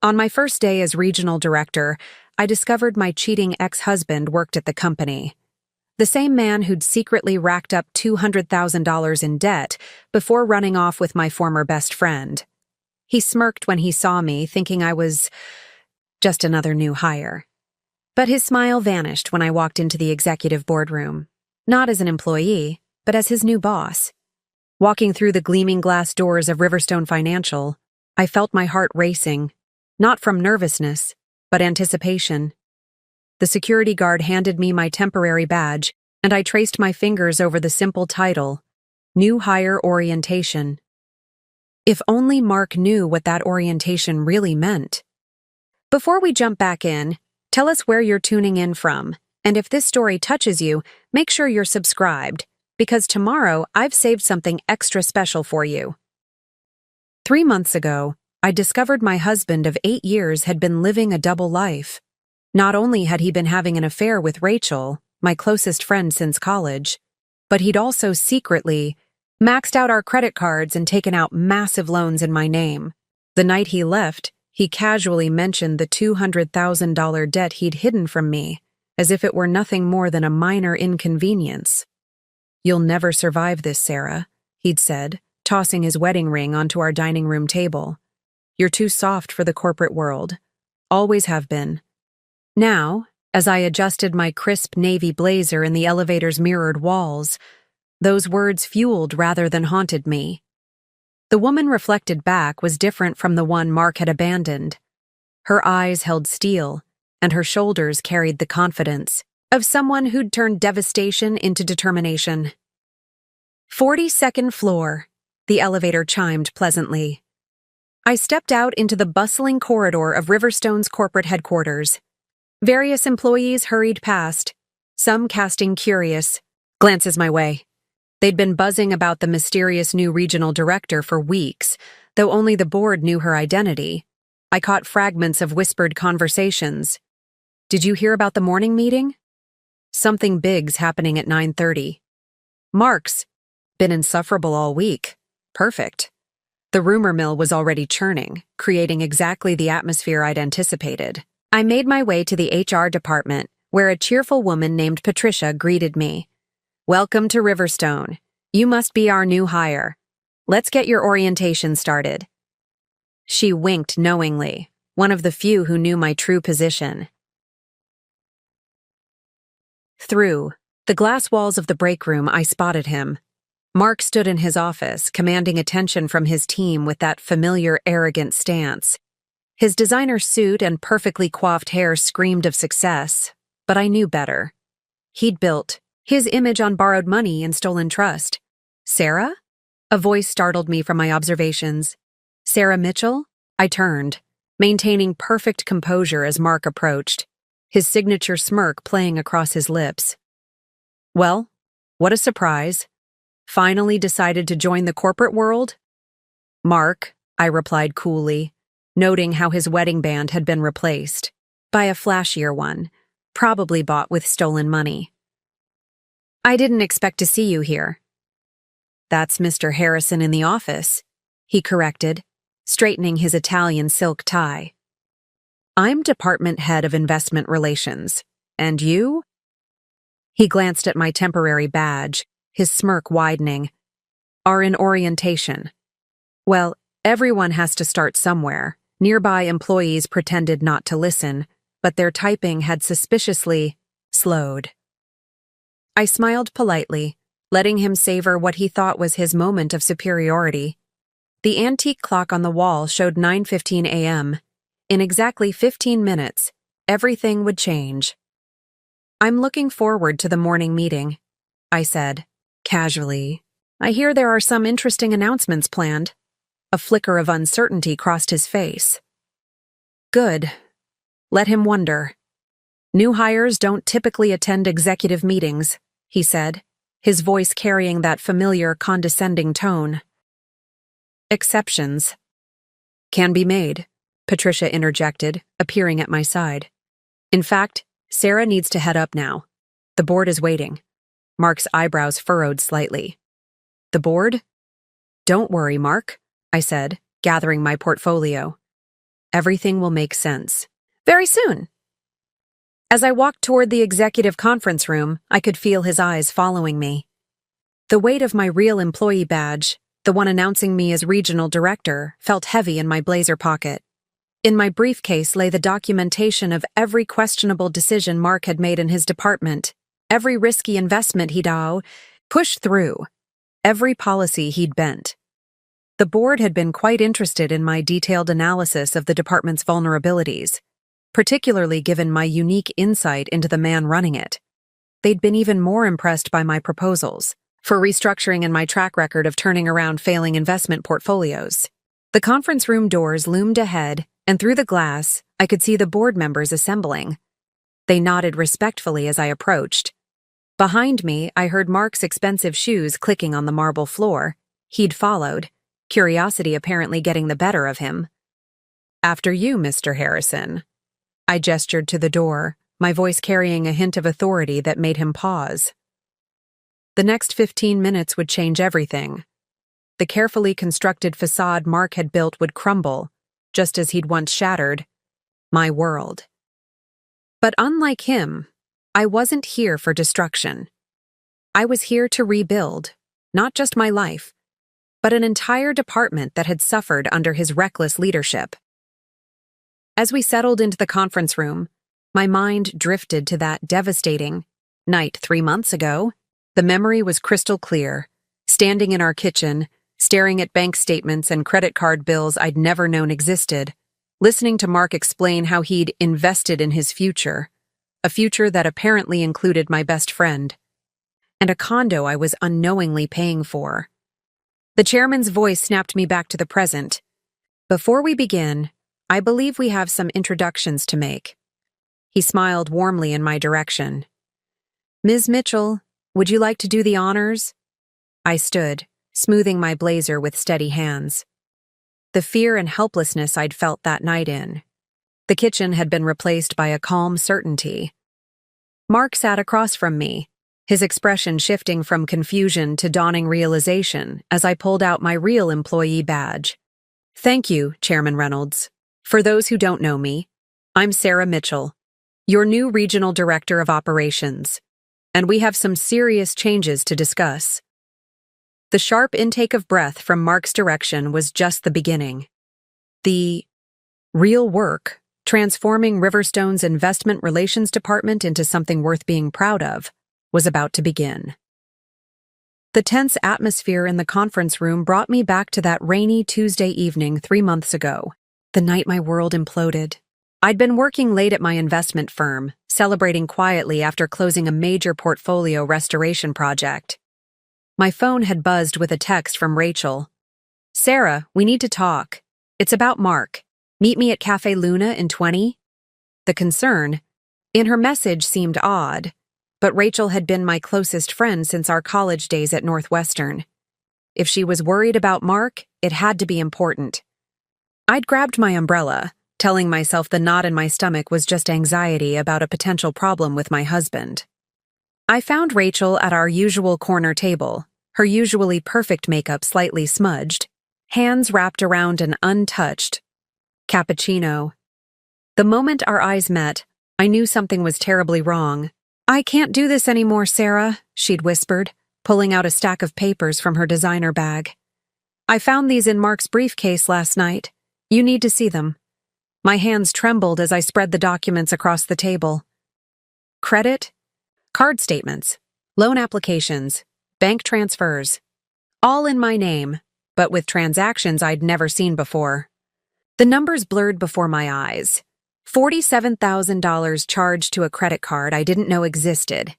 On my first day as regional director, I discovered my cheating ex-husband worked at the company. The same man who'd secretly racked up $200,000 in debt before running off with my former best friend. He smirked when he saw me, thinking I was just another new hire. But his smile vanished when I walked into the executive boardroom, not as an employee, but as his new boss. Walking through the gleaming glass doors of Riverstone Financial, I felt my heart racing, not from nervousness, but anticipation. The security guard handed me my temporary badge, and I traced my fingers over the simple title, New Hire Orientation. If only Mark knew what that orientation really meant. Before we jump back in, tell us where you're tuning in from, and if this story touches you, make sure you're subscribed, because tomorrow I've saved something extra special for you. 3 months ago, I discovered my husband of 8 years had been living a double life. Not only had he been having an affair with Rachel, my closest friend since college, but he'd also secretly maxed out our credit cards and taken out massive loans in my name. The night he left, he casually mentioned the $200,000 debt he'd hidden from me, as if it were nothing more than a minor inconvenience. "You'll never survive this, Sarah," he'd said, tossing his wedding ring onto our dining room table. "You're too soft for the corporate world. Always have been." Now, as I adjusted my crisp navy blazer in the elevator's mirrored walls, those words fueled rather than haunted me. The woman reflected back was different from the one Mark had abandoned. Her eyes held steel, and her shoulders carried the confidence of someone who'd turned devastation into determination. 42nd floor, the elevator chimed pleasantly. I stepped out into the bustling corridor of Riverstone's corporate headquarters. Various employees hurried past, some casting curious glances my way. They'd been buzzing about the mysterious new regional director for weeks, though only the board knew her identity. I caught fragments of whispered conversations. "Did you hear about the morning meeting? Something big's happening at 9:30. Mark's been insufferable all week. Perfect." The rumor mill was already churning, creating exactly the atmosphere I'd anticipated. I made my way to the HR department, where a cheerful woman named Patricia greeted me. "Welcome to Riverstone. You must be our new hire. Let's get your orientation started." She winked knowingly, one of the few who knew my true position. Through the glass walls of the break room, I spotted him. Mark stood in his office, commanding attention from his team with that familiar, arrogant stance. His designer suit and perfectly coiffed hair screamed of success, but I knew better. He'd built his image on borrowed money and stolen trust. "Sarah?" A voice startled me from my observations. "Sarah Mitchell?" I turned, maintaining perfect composure as Mark approached, his signature smirk playing across his lips. "Well, what a surprise. Finally decided to join the corporate world?" "Mark," I replied coolly, noting how his wedding band had been replaced by a flashier one, probably bought with stolen money. "I didn't expect to see you here." "That's Mr. Harrison in the office," he corrected, straightening his Italian silk tie. "I'm department head of investment relations. And you?" He glanced at my temporary badge, his smirk widening. "Are in orientation." Well, everyone has to start somewhere. Nearby employees pretended not to listen, but their typing had suspiciously slowed. I smiled politely, letting him savor what he thought was his moment of superiority. The antique clock on the wall showed 9:15 a.m. In exactly 15 minutes, everything would change. "I'm looking forward to the morning meeting," I said, casually. "I hear there are some interesting announcements planned." A flicker of uncertainty crossed his face. "Good. Let him wonder. New hires don't typically attend executive meetings," he said, his voice carrying that familiar, condescending tone. "Exceptions can be made," Patricia interjected, appearing at my side. "In fact, Sarah needs to head up now. The board is waiting." Mark's eyebrows furrowed slightly. "The board?" "Don't worry, Mark," I said, gathering my portfolio. Everything will make sense. Very soon. As I walked toward the executive conference room, I could feel his eyes following me. The weight of my real employee badge, the one announcing me as regional director, felt heavy in my blazer pocket. In my briefcase lay the documentation of every questionable decision Mark had made in his department, every risky investment he'd pushed through, every policy he'd bent. The board had been quite interested in my detailed analysis of the department's vulnerabilities, particularly given my unique insight into the man running it. They'd been even more impressed by my proposals for restructuring and my track record of turning around failing investment portfolios. The conference room doors loomed ahead, and through the glass, I could see the board members assembling. They nodded respectfully as I approached. Behind me, I heard Mark's expensive shoes clicking on the marble floor. He'd followed, curiosity apparently getting the better of him. "After you, Mr. Harrison." I gestured to the door, my voice carrying a hint of authority that made him pause. The next 15 minutes would change everything. The carefully constructed facade Mark had built would crumble, just as he'd once shattered my world. But unlike him, I wasn't here for destruction. I was here to rebuild, not just my life, but an entire department that had suffered under his reckless leadership. As we settled into the conference room, my mind drifted to that devastating night 3 months ago. The memory was crystal clear, standing in our kitchen, staring at bank statements and credit card bills I'd never known existed, listening to Mark explain how he'd invested in his future, a future that apparently included my best friend, and a condo I was unknowingly paying for. The chairman's voice snapped me back to the present. "Before we begin, I believe we have some introductions to make." He smiled warmly in my direction. "Ms. Mitchell, would you like to do the honors?" I stood, smoothing my blazer with steady hands. The fear and helplessness I'd felt that night in. The kitchen had been replaced by a calm certainty. Mark sat across from me, his expression shifting from confusion to dawning realization as I pulled out my real employee badge. "Thank you, Chairman Reynolds. For those who don't know me, I'm Sarah Mitchell, your new Regional Director of Operations, and we have some serious changes to discuss." The sharp intake of breath from Mark's direction was just the beginning. The real work, transforming Riverstone's Investment Relations Department into something worth being proud of, was about to begin. The tense atmosphere in the conference room brought me back to that rainy Tuesday evening 3 months ago, the night my world imploded. I'd been working late at my investment firm, celebrating quietly after closing a major portfolio restoration project. My phone had buzzed with a text from Rachel. "Sarah, we need to talk. It's about Mark. Meet me at Cafe Luna in 20." The concern in her message seemed odd, but Rachel had been my closest friend since our college days at Northwestern. If she was worried about Mark, it had to be important. I'd grabbed my umbrella, telling myself the knot in my stomach was just anxiety about a potential problem with my husband. I found Rachel at our usual corner table, her usually perfect makeup slightly smudged, hands wrapped around an untouched cappuccino. The moment our eyes met, I knew something was terribly wrong. "I can't do this anymore, Sarah," she'd whispered, pulling out a stack of papers from her designer bag. "I found these in Mark's briefcase last night. You need to see them." My hands trembled as I spread the documents across the table. Credit, card statements, loan applications, bank transfers. All in my name, but with transactions I'd never seen before. The numbers blurred before my eyes. $47,000 charged to a credit card I didn't know existed.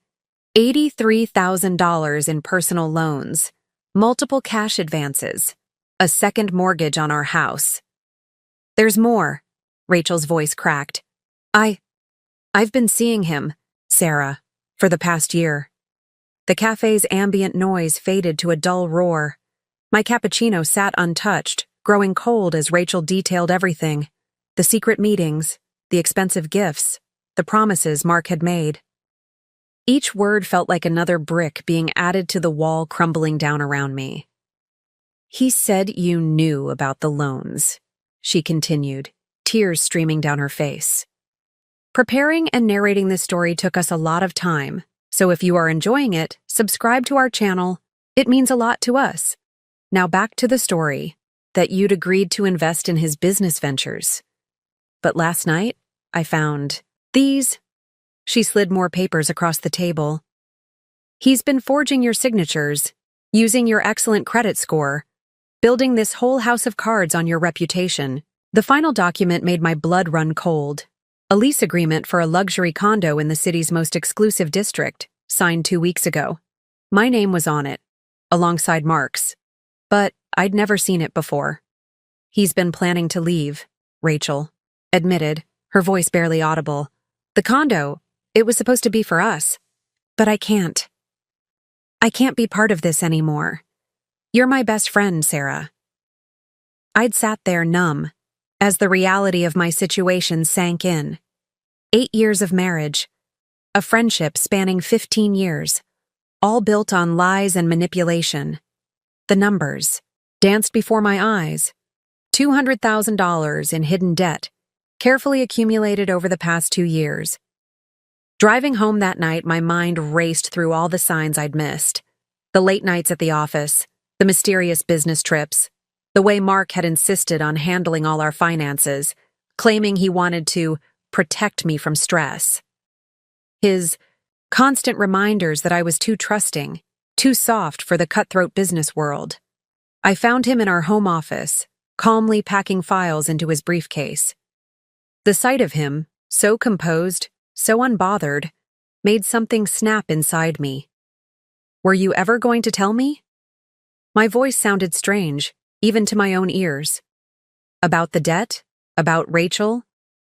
$83,000 in personal loans. Multiple cash advances. A second mortgage on our house. "There's more," Rachel's voice cracked. I've been seeing him, Sarah, for the past year." The cafe's ambient noise faded to a dull roar. My cappuccino sat untouched, growing cold as Rachel detailed everything. The secret meetings, the expensive gifts, the promises Mark had made. Each word felt like another brick being added to the wall crumbling down around me. "He said you knew about the loans," she continued, tears streaming down her face. Preparing and narrating this story took us a lot of time, so if you are enjoying it, subscribe to our channel. It means a lot to us. Now back to the story, that you'd agreed to invest in his business ventures. But last night, I found these. She slid more papers across the table. He's been forging your signatures, using your excellent credit score, building this whole house of cards on your reputation. The final document made my blood run cold. A lease agreement for a luxury condo in the city's most exclusive district, signed 2 weeks ago. My name was on it, alongside Mark's. But I'd never seen it before. He's been planning to leave, Rachel admitted, her voice barely audible. The condo, it was supposed to be for us. But I can't. I can't be part of this anymore. You're my best friend, Sarah. I'd sat there numb, as the reality of my situation sank in. 8 years of marriage, a friendship spanning 15 years, all built on lies and manipulation. The numbers danced before my eyes. $200,000 in hidden debt, carefully accumulated over the past 2 years. Driving home that night, my mind raced through all the signs I'd missed. The late nights at the office, the mysterious business trips, the way Mark had insisted on handling all our finances, claiming he wanted to protect me from stress. His constant reminders that I was too trusting, too soft for the cutthroat business world. I found him in our home office, calmly packing files into his briefcase. The sight of him, so composed, so unbothered, made something snap inside me. Were you ever going to tell me? My voice sounded strange, even to my own ears. About the debt? About Rachel?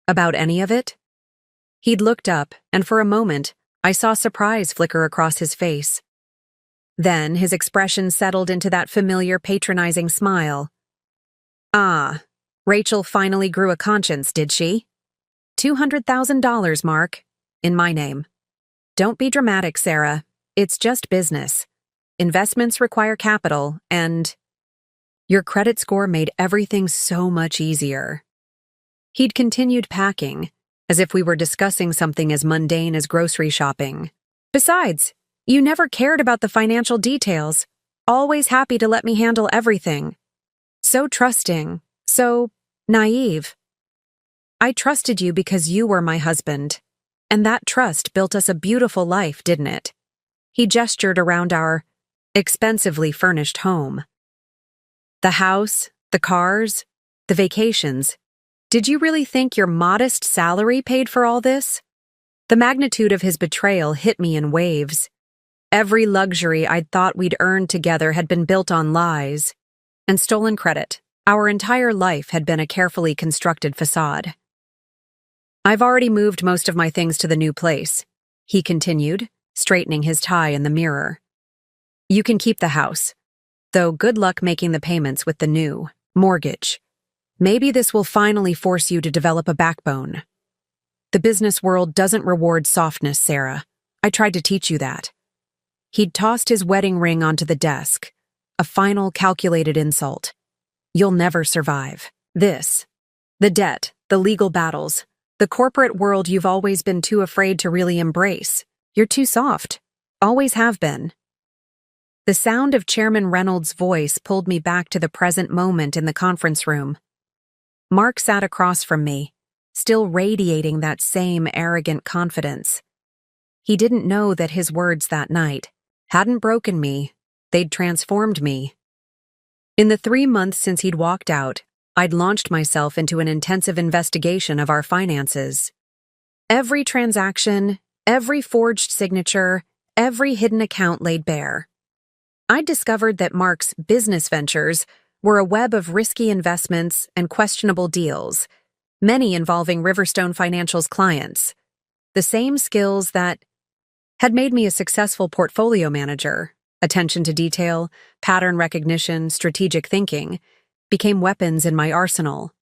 About any of it? He'd looked up, and for a moment, I saw surprise flicker across his face. Then his expression settled into that familiar patronizing smile. Ah, Rachel finally grew a conscience, did she? $200,000, Mark, in my name. Don't be dramatic, Sarah. It's just business. Investments require capital, and your credit score made everything so much easier. He'd continued packing, as if we were discussing something as mundane as grocery shopping. Besides, you never cared about the financial details, always happy to let me handle everything. So trusting, so naive. I trusted you because you were my husband, and that trust built us a beautiful life, didn't it? He gestured around our expensively furnished home. The house, the cars, the vacations. Did you really think your modest salary paid for all this? The magnitude of his betrayal hit me in waves. Every luxury I'd thought we'd earned together had been built on lies and stolen credit. Our entire life had been a carefully constructed facade. I've already moved most of my things to the new place, he continued, straightening his tie in the mirror. You can keep the house, though good luck making the payments with the new mortgage. Maybe this will finally force you to develop a backbone. The business world doesn't reward softness, Sarah. I tried to teach you that. He'd tossed his wedding ring onto the desk, a final calculated insult. You'll never survive. This, the debt, the legal battles, the corporate world you've always been too afraid to really embrace. You're too soft. Always have been. The sound of Chairman Reynolds' voice pulled me back to the present moment in the conference room. Mark sat across from me, still radiating that same arrogant confidence. He didn't know that his words that night hadn't broken me, they'd transformed me. In the 3 months since he'd walked out, I'd launched myself into an intensive investigation of our finances. Every transaction, every forged signature, every hidden account laid bare. I'd discovered that Mark's business ventures were a web of risky investments and questionable deals, many involving Riverstone Financial's clients. The same skills that had made me a successful portfolio manager, attention to detail, pattern recognition, strategic thinking, became weapons in my arsenal.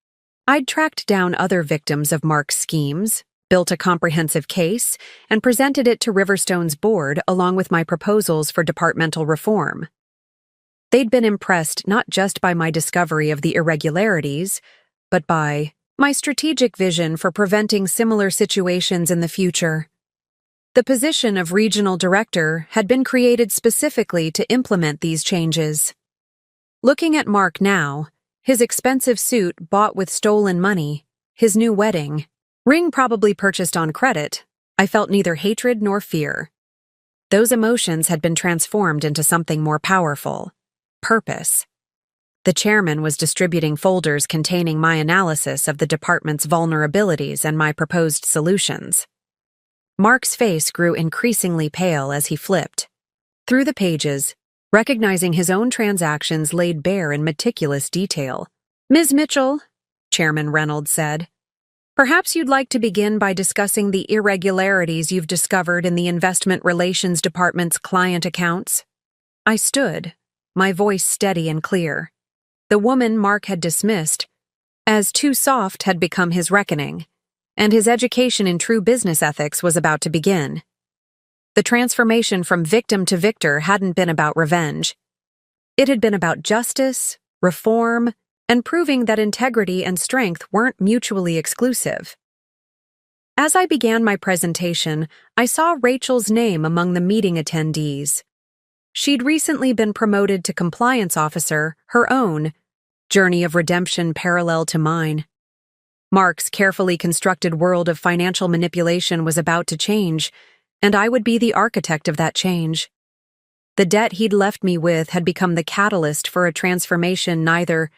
I'd tracked down other victims of Mark's schemes, built a comprehensive case, and presented it to Riverstone's board along with my proposals for departmental reform. They'd been impressed not just by my discovery of the irregularities, but by my strategic vision for preventing similar situations in the future. The position of regional director had been created specifically to implement these changes. Looking at Mark now, his expensive suit bought with stolen money, his new wedding ring probably purchased on credit, I felt neither hatred nor fear. Those emotions had been transformed into something more powerful: purpose. The chairman was distributing folders containing my analysis of the department's vulnerabilities and my proposed solutions. Mark's face grew increasingly pale as he flipped through the pages, recognizing his own transactions laid bare in meticulous detail. "Ms. Mitchell," Chairman Reynolds said, "perhaps you'd like to begin by discussing the irregularities you've discovered in the Investment Relations Department's client accounts." I stood, my voice steady and clear. The woman Mark had dismissed as too soft had become his reckoning, and his education in true business ethics was about to begin. The transformation from victim to victor hadn't been about revenge. It had been about justice, reform, and proving that integrity and strength weren't mutually exclusive. As I began my presentation, I saw Rachel's name among the meeting attendees. She'd recently been promoted to compliance officer, her own journey of redemption parallel to mine. Mark's carefully constructed world of financial manipulation was about to change, and I would be the architect of that change. The debt he'd left me with had become the catalyst for a transformation neither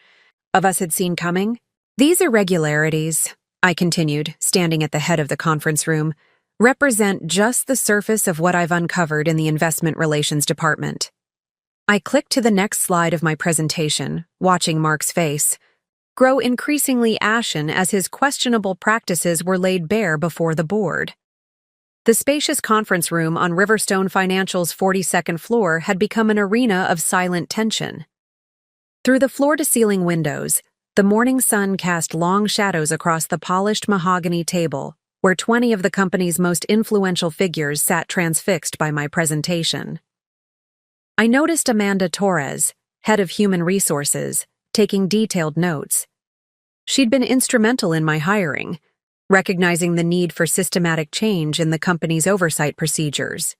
of us had seen coming. "These irregularities," I continued, standing at the head of the conference room, "represent just the surface of what I've uncovered in the Investment Relations Department." I clicked to the next slide of my presentation, watching Mark's face grow increasingly ashen as his questionable practices were laid bare before the board. The spacious conference room on Riverstone Financial's 42nd floor had become an arena of silent tension. Through the floor-to-ceiling windows, the morning sun cast long shadows across the polished mahogany table, where 20 of the company's most influential figures sat transfixed by my presentation. I noticed Amanda Torres, head of Human Resources, taking detailed notes. She'd been instrumental in my hiring, recognizing the need for systematic change in the company's oversight procedures.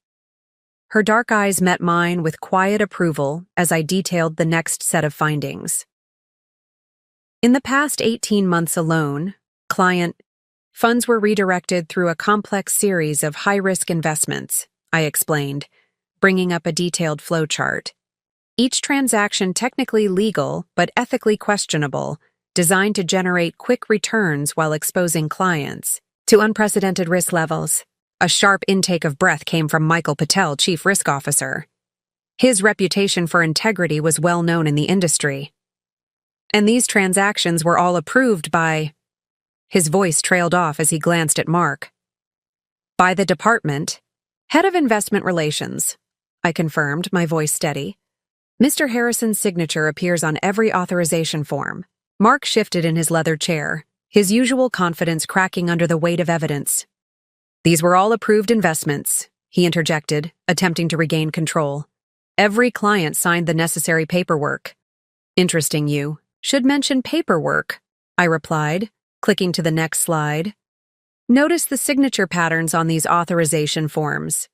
Her dark eyes met mine with quiet approval as I detailed the next set of findings. In the past 18 months alone, client funds were redirected through a complex series of high-risk investments, I explained, bringing up a detailed flowchart. Each transaction technically legal but ethically questionable, designed to generate quick returns while exposing clients to unprecedented risk levels. A sharp intake of breath came from Michael Patel, Chief Risk Officer. His reputation for integrity was well known in the industry. And these transactions were all approved by... His voice trailed off as he glanced at Mark. "By the department, head of investment relations," I confirmed, my voice steady. "Mr. Harrison's signature appears on every authorization form." Mark shifted in his leather chair, his usual confidence cracking under the weight of evidence. "These were all approved investments," he interjected, attempting to regain control. "Every client signed the necessary paperwork." "Interesting you should mention paperwork," I replied, clicking to the next slide. "Notice the signature patterns on these authorization forms."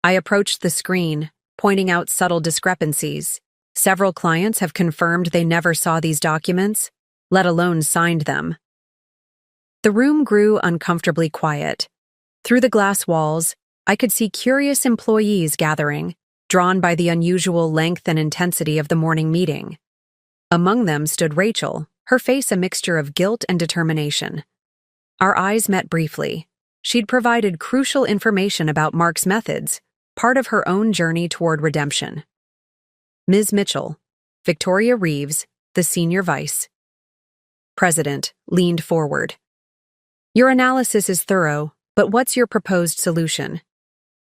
I approached the screen, pointing out subtle discrepancies. Several clients have confirmed they never saw these documents, let alone signed them. The room grew uncomfortably quiet. Through the glass walls, I could see curious employees gathering, drawn by the unusual length and intensity of the morning meeting. Among them stood Rachel, her face a mixture of guilt and determination. Our eyes met briefly. She'd provided crucial information about Mark's methods, part of her own journey toward redemption. Ms. Mitchell, Victoria Reeves, the senior vice president, leaned forward. "Your analysis is thorough, but what's your proposed solution?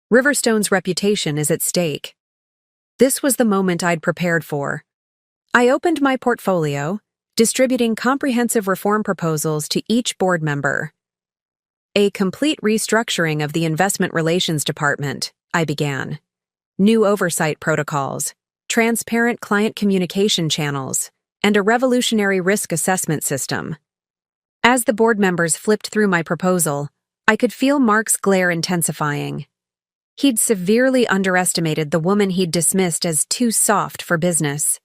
Riverstone's reputation is at stake." This was the moment I'd prepared for. I opened my portfolio, distributing comprehensive reform proposals to each board member. "A complete restructuring of the Investment Relations Department," I began. "New oversight protocols, transparent client communication channels, and a revolutionary risk assessment system." As the board members flipped through my proposal, I could feel Mark's glare intensifying. He'd severely underestimated the woman he'd dismissed as too soft for business.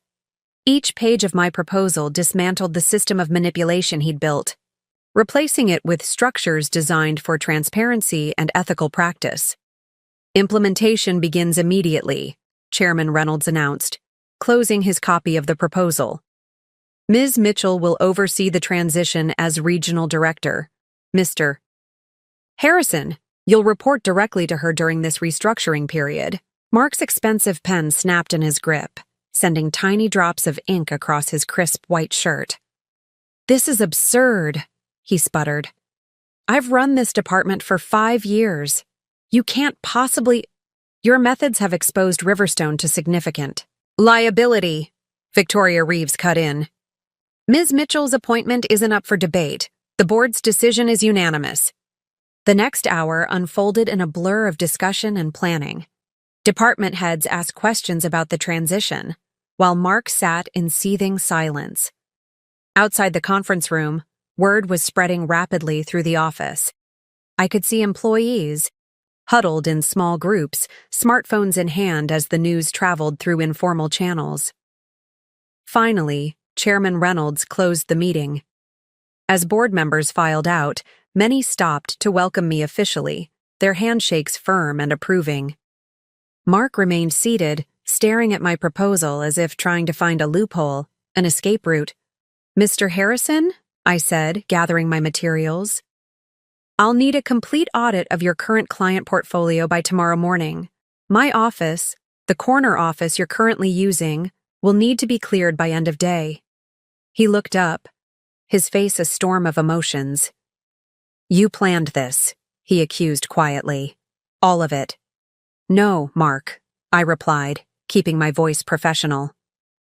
Each page of my proposal dismantled the system of manipulation he'd built, replacing it with structures designed for transparency and ethical practice. Implementation begins immediately, Chairman Reynolds announced, closing his copy of the proposal. Ms. Mitchell will oversee the transition as regional director. Mr. Harrison, you'll report directly to her during this restructuring period. Mark's expensive pen snapped in his grip, sending tiny drops of ink across his crisp white shirt. This is absurd, he sputtered. I've run this department for 5 years. You can't possibly— Your methods have exposed Riverstone to significant liability, Victoria Reeves cut in. Ms. Mitchell's appointment isn't up for debate. The board's decision is unanimous. The next hour unfolded in a blur of discussion and planning. Department heads asked questions about the transition, while Mark sat in seething silence. Outside the conference room, word was spreading rapidly through the office. I could see employees, huddled in small groups, smartphones in hand as the news traveled through informal channels. Finally, Chairman Reynolds closed the meeting. As board members filed out, many stopped to welcome me officially, their handshakes firm and approving. Mark remained seated, staring at my proposal as if trying to find a loophole, an escape route. Mr. Harrison, I said, gathering my materials. I'll need a complete audit of your current client portfolio by tomorrow morning. My office, the corner office you're currently using, will need to be cleared by end of day. He looked up, his face a storm of emotions. You planned this, he accused quietly. All of it. No, Mark, I replied, keeping my voice professional.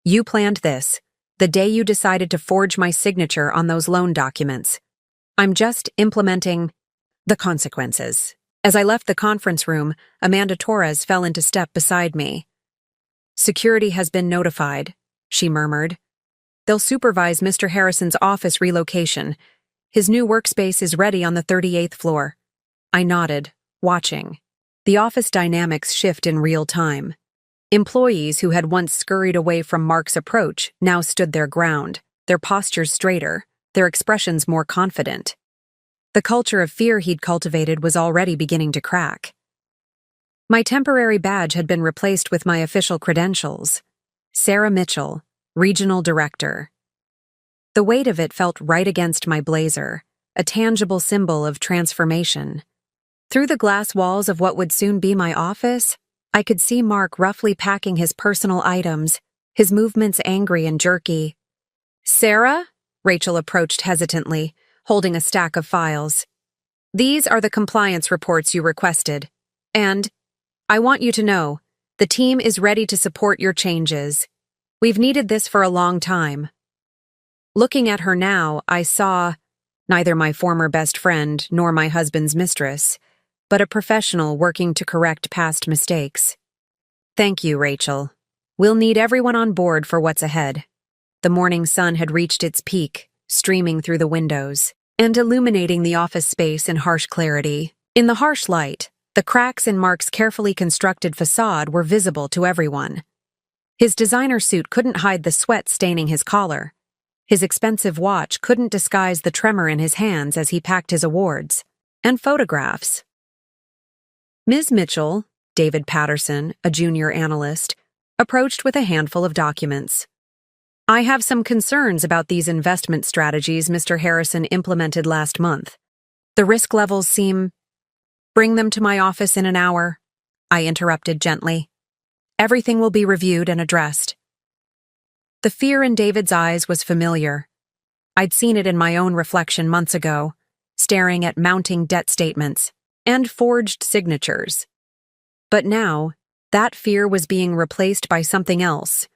You planned this, the day you decided to forge my signature on those loan documents. I'm just implementing the consequences. As I left the conference room, Amanda Torres fell into step beside me. Security has been notified, she murmured. They'll supervise Mr. Harrison's office relocation. His new workspace is ready on the 38th floor. I nodded, watching. The office dynamics shift in real time. Employees who had once scurried away from Mark's approach now stood their ground, their postures straighter, their expressions more confident. The culture of fear he'd cultivated was already beginning to crack. My temporary badge had been replaced with my official credentials. Sarah Mitchell, Regional Director. The weight of it felt right against my blazer, a tangible symbol of transformation. Through the glass walls of what would soon be my office, I could see Mark roughly packing his personal items, his movements angry and jerky. Sarah? Rachel approached hesitantly, holding a stack of files. These are the compliance reports you requested. And I want you to know, the team is ready to support your changes. We've needed this for a long time. Looking at her now, I saw neither my former best friend nor my husband's mistress, but a professional working to correct past mistakes. Thank you, Rachel. We'll need everyone on board for what's ahead. The morning sun had reached its peak, streaming through the windows, and illuminating the office space in harsh clarity. In the harsh light, the cracks in Mark's carefully constructed facade were visible to everyone. His designer suit couldn't hide the sweat staining his collar. His expensive watch couldn't disguise the tremor in his hands as he packed his awards and photographs. Ms. Mitchell, David Patterson, a junior analyst, approached with a handful of documents. I have some concerns about these investment strategies Mr. Harrison implemented last month. The risk levels seem— Bring them to my office in an hour, I interrupted gently. Everything will be reviewed and addressed. The fear in David's eyes was familiar. I'd seen it in my own reflection months ago, staring at mounting debt statements and forged signatures. But now, that fear was being replaced by something else.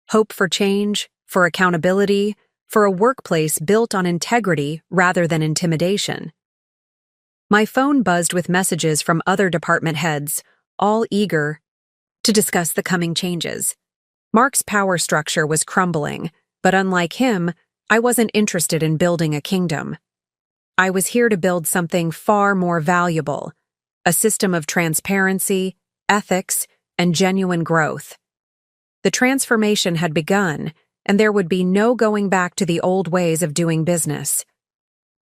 Hope for change, for accountability, for a workplace built on integrity rather than intimidation. My phone buzzed with messages from other department heads, all eager to discuss the coming changes. Mark's power structure was crumbling, but unlike him, I wasn't interested in building a kingdom. I was here to build something far more valuable, a system of transparency, ethics, and genuine growth. The transformation had begun, and there would be no going back to the old ways of doing business.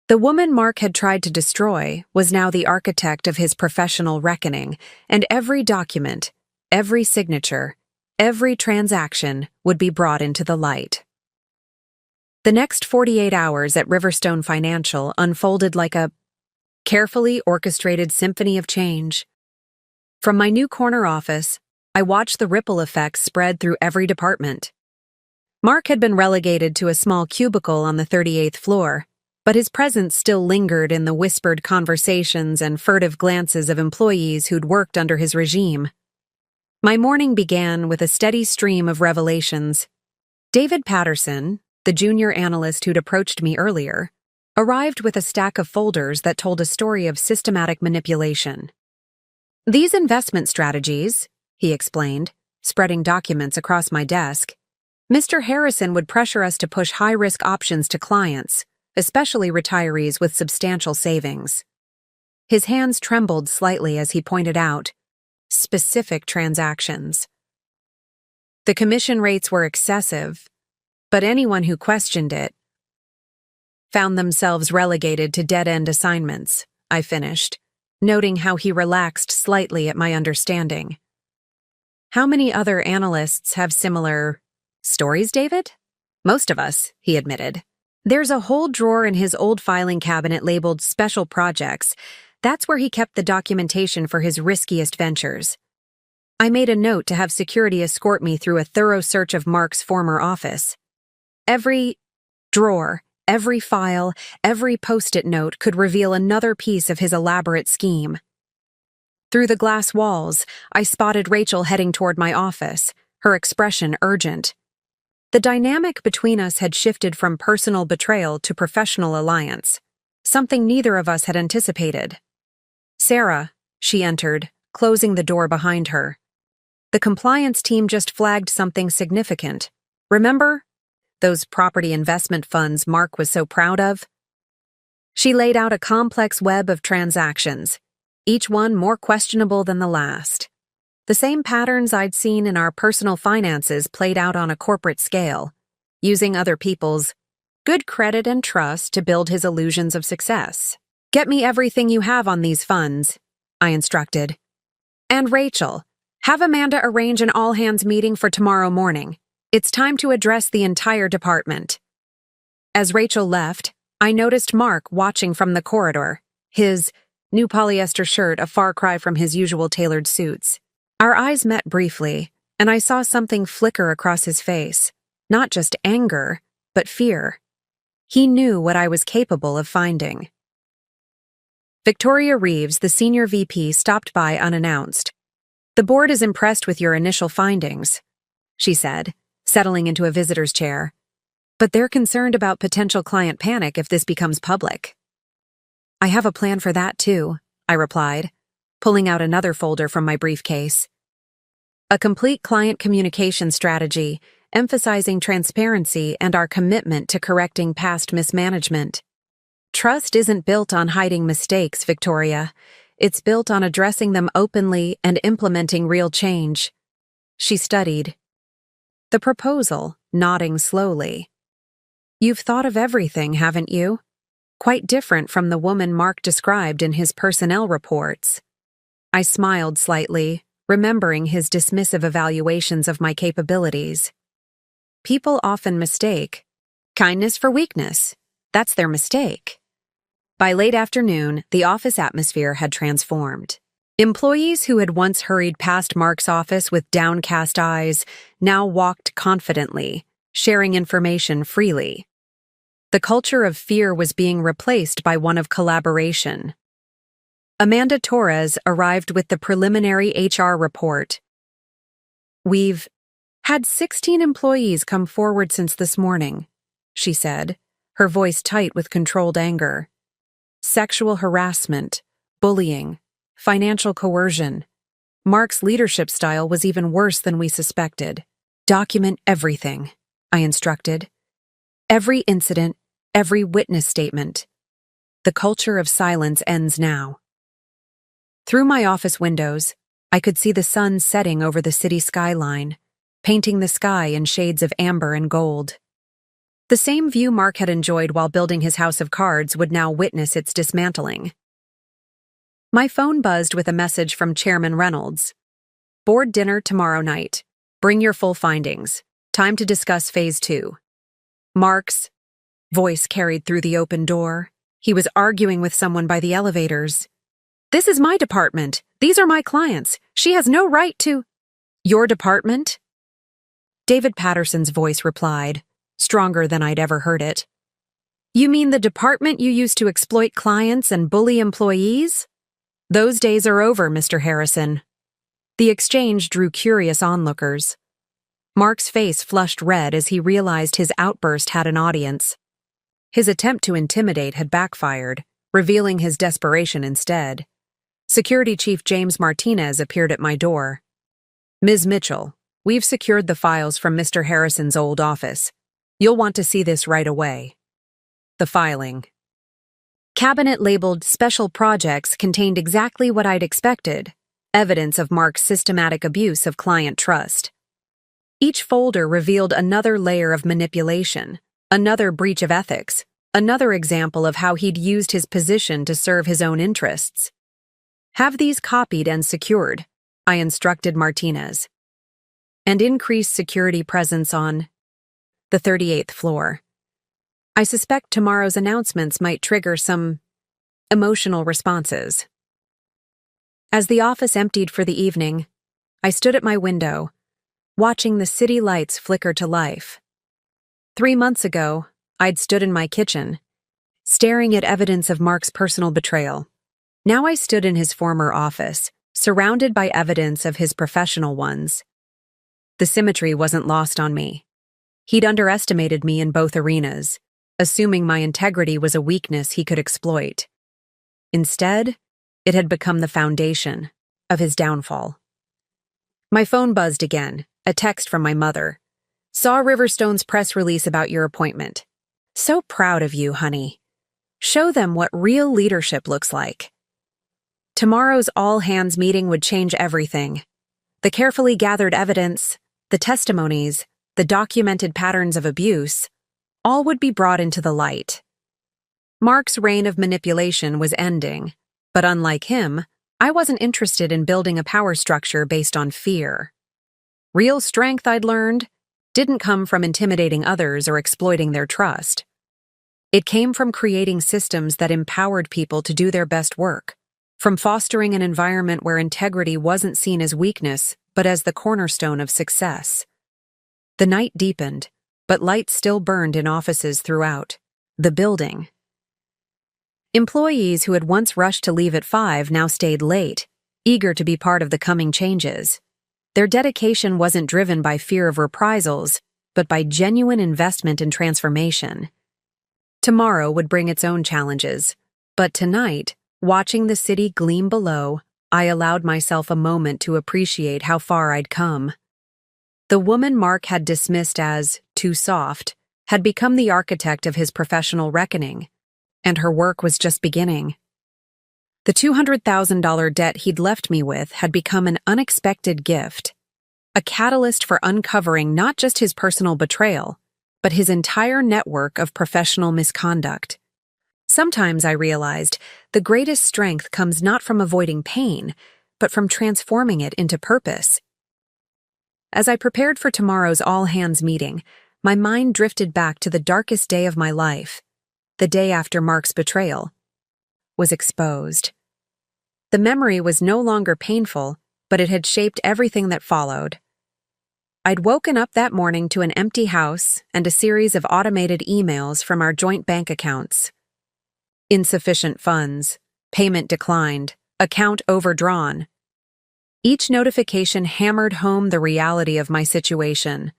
The woman Mark had tried to destroy was now the architect of his professional reckoning, and every document, every signature, every transaction would be brought into the light. The next 48 hours at Riverstone Financial unfolded like a carefully orchestrated symphony of change. From my new corner office, I watched the ripple effects spread through every department. Mark had been relegated to a small cubicle on the 38th floor, but his presence still lingered in the whispered conversations and furtive glances of employees who'd worked under his regime. My morning began with a steady stream of revelations. David Patterson, the junior analyst who'd approached me earlier, arrived with a stack of folders that told a story of systematic manipulation. "These investment strategies," he explained, spreading documents across my desk, "Mr. Harrison would pressure us to push high-risk options to clients, especially retirees with substantial savings." His hands trembled slightly as he pointed out specific transactions. The commission rates were excessive, but anyone who questioned it found themselves relegated to dead-end assignments, I finished, noting how he relaxed slightly at my understanding. "How many other analysts have similar stories, David?" "Most of us," he admitted. "There's a whole drawer in his old filing cabinet labeled Special Projects. That's where he kept the documentation for his riskiest ventures." I made a note to have security escort me through a thorough search of Mark's former office. Every drawer, every file, every post-it note could reveal another piece of his elaborate scheme. Through the glass walls, I spotted Rachel heading toward my office, her expression urgent. The dynamic between us had shifted from personal betrayal to professional alliance, something neither of us had anticipated. "Sarah," she entered, closing the door behind her. "The compliance team just flagged something significant. Remember? Those property investment funds Mark was so proud of?" She laid out a complex web of transactions, each one more questionable than the last. The same patterns I'd seen in our personal finances played out on a corporate scale, using other people's good credit and trust to build his illusions of success. "Get me everything you have on these funds," I instructed. "And Rachel, have Amanda arrange an all-hands meeting for tomorrow morning. It's time to address the entire department." As Rachel left, I noticed Mark watching from the corridor, his new polyester shirt a far cry from his usual tailored suits. Our eyes met briefly, and I saw something flicker across his face, not just anger, but fear. He knew what I was capable of finding. Victoria Reeves, the senior VP, stopped by unannounced. "The board is impressed with your initial findings," she said, settling into a visitor's chair. "But they're concerned about potential client panic if this becomes public." "I have a plan for that too," I replied, pulling out another folder from my briefcase. "A complete client communication strategy, emphasizing transparency and our commitment to correcting past mismanagement. Trust isn't built on hiding mistakes, Victoria. It's built on addressing them openly and implementing real change." She studied the proposal, nodding slowly. "You've thought of everything, haven't you? Quite different from the woman Mark described in his personnel reports." I smiled slightly, remembering his dismissive evaluations of my capabilities. People often mistake kindness for weakness. That's their mistake. By late afternoon, the office atmosphere had transformed. Employees who had once hurried past Mark's office with downcast eyes now walked confidently, sharing information freely. The culture of fear was being replaced by one of collaboration. Amanda Torres arrived with the preliminary HR report. "We've had 16 employees come forward since this morning," she said, her voice tight with controlled anger. "Sexual harassment, bullying, financial coercion. Mark's leadership style was even worse than we suspected. Document everything," I instructed. "Every incident, every witness statement." The culture of silence ends now. Through my office windows, I could see the sun setting over the city skyline, painting the sky in shades of amber and gold. The same view Mark had enjoyed while building his house of cards would now witness its dismantling. My phone buzzed with a message from Chairman Reynolds. Board dinner tomorrow night. Bring your full findings. Time to discuss Phase 2. Mark's voice carried through the open door. He was arguing with someone by the elevators. This is my department. These are my clients. She has no right to— Your department? David Patterson's voice replied, stronger than I'd ever heard it. You mean the department you used to exploit clients and bully employees? Those days are over, Mr. Harrison. The exchange drew curious onlookers. Mark's face flushed red as he realized his outburst had an audience. His attempt to intimidate had backfired, revealing his desperation instead. Security Chief James Martinez appeared at my door. Ms. Mitchell, we've secured the files from Mr. Harrison's old office. You'll want to see this right away. The filing. Cabinet labeled Special Projects contained exactly what I'd expected, evidence of Mark's systematic abuse of client trust. Each folder revealed another layer of manipulation, another breach of ethics, another example of how he'd used his position to serve his own interests. Have these copied and secured, I instructed Martinez. And increase security presence on the 38th floor. I suspect tomorrow's announcements might trigger some emotional responses. As the office emptied for the evening, I stood at my window, watching the city lights flicker to life. 3 months ago, I'd stood in my kitchen, staring at evidence of Mark's personal betrayal. Now I stood in his former office, surrounded by evidence of his professional ones. The symmetry wasn't lost on me. He'd underestimated me in both arenas, assuming my integrity was a weakness he could exploit. Instead, it had become the foundation of his downfall. My phone buzzed again, a text from my mother. Saw Riverstone's press release about your appointment. So proud of you, honey. Show them what real leadership looks like. Tomorrow's all-hands meeting would change everything. The carefully gathered evidence, the testimonies, the documented patterns of abuse, all would be brought into the light. Mark's reign of manipulation was ending, but unlike him, I wasn't interested in building a power structure based on fear. Real strength, I'd learned, didn't come from intimidating others or exploiting their trust. It came from creating systems that empowered people to do their best work, from fostering an environment where integrity wasn't seen as weakness, but as the cornerstone of success. The night deepened, but lights still burned in offices throughout the building. Employees who had once rushed to leave at 5 now stayed late, eager to be part of the coming changes. Their dedication wasn't driven by fear of reprisals, but by genuine investment in transformation. Tomorrow would bring its own challenges, but tonight, watching the city gleam below, I allowed myself a moment to appreciate how far I'd come. The woman Mark had dismissed as too soft had become the architect of his professional reckoning, and her work was just beginning. The $200,000 debt he'd left me with had become an unexpected gift, a catalyst for uncovering not just his personal betrayal, but his entire network of professional misconduct. Sometimes I realized the greatest strength comes not from avoiding pain, but from transforming it into purpose. As I prepared for tomorrow's all-hands meeting, my mind drifted back to the darkest day of my life, the day after Mark's betrayal was exposed. The memory was no longer painful, but it had shaped everything that followed. I'd woken up that morning to an empty house and a series of automated emails from our joint bank accounts. Insufficient funds, payment declined, account overdrawn. Each notification hammered home the reality of my situation.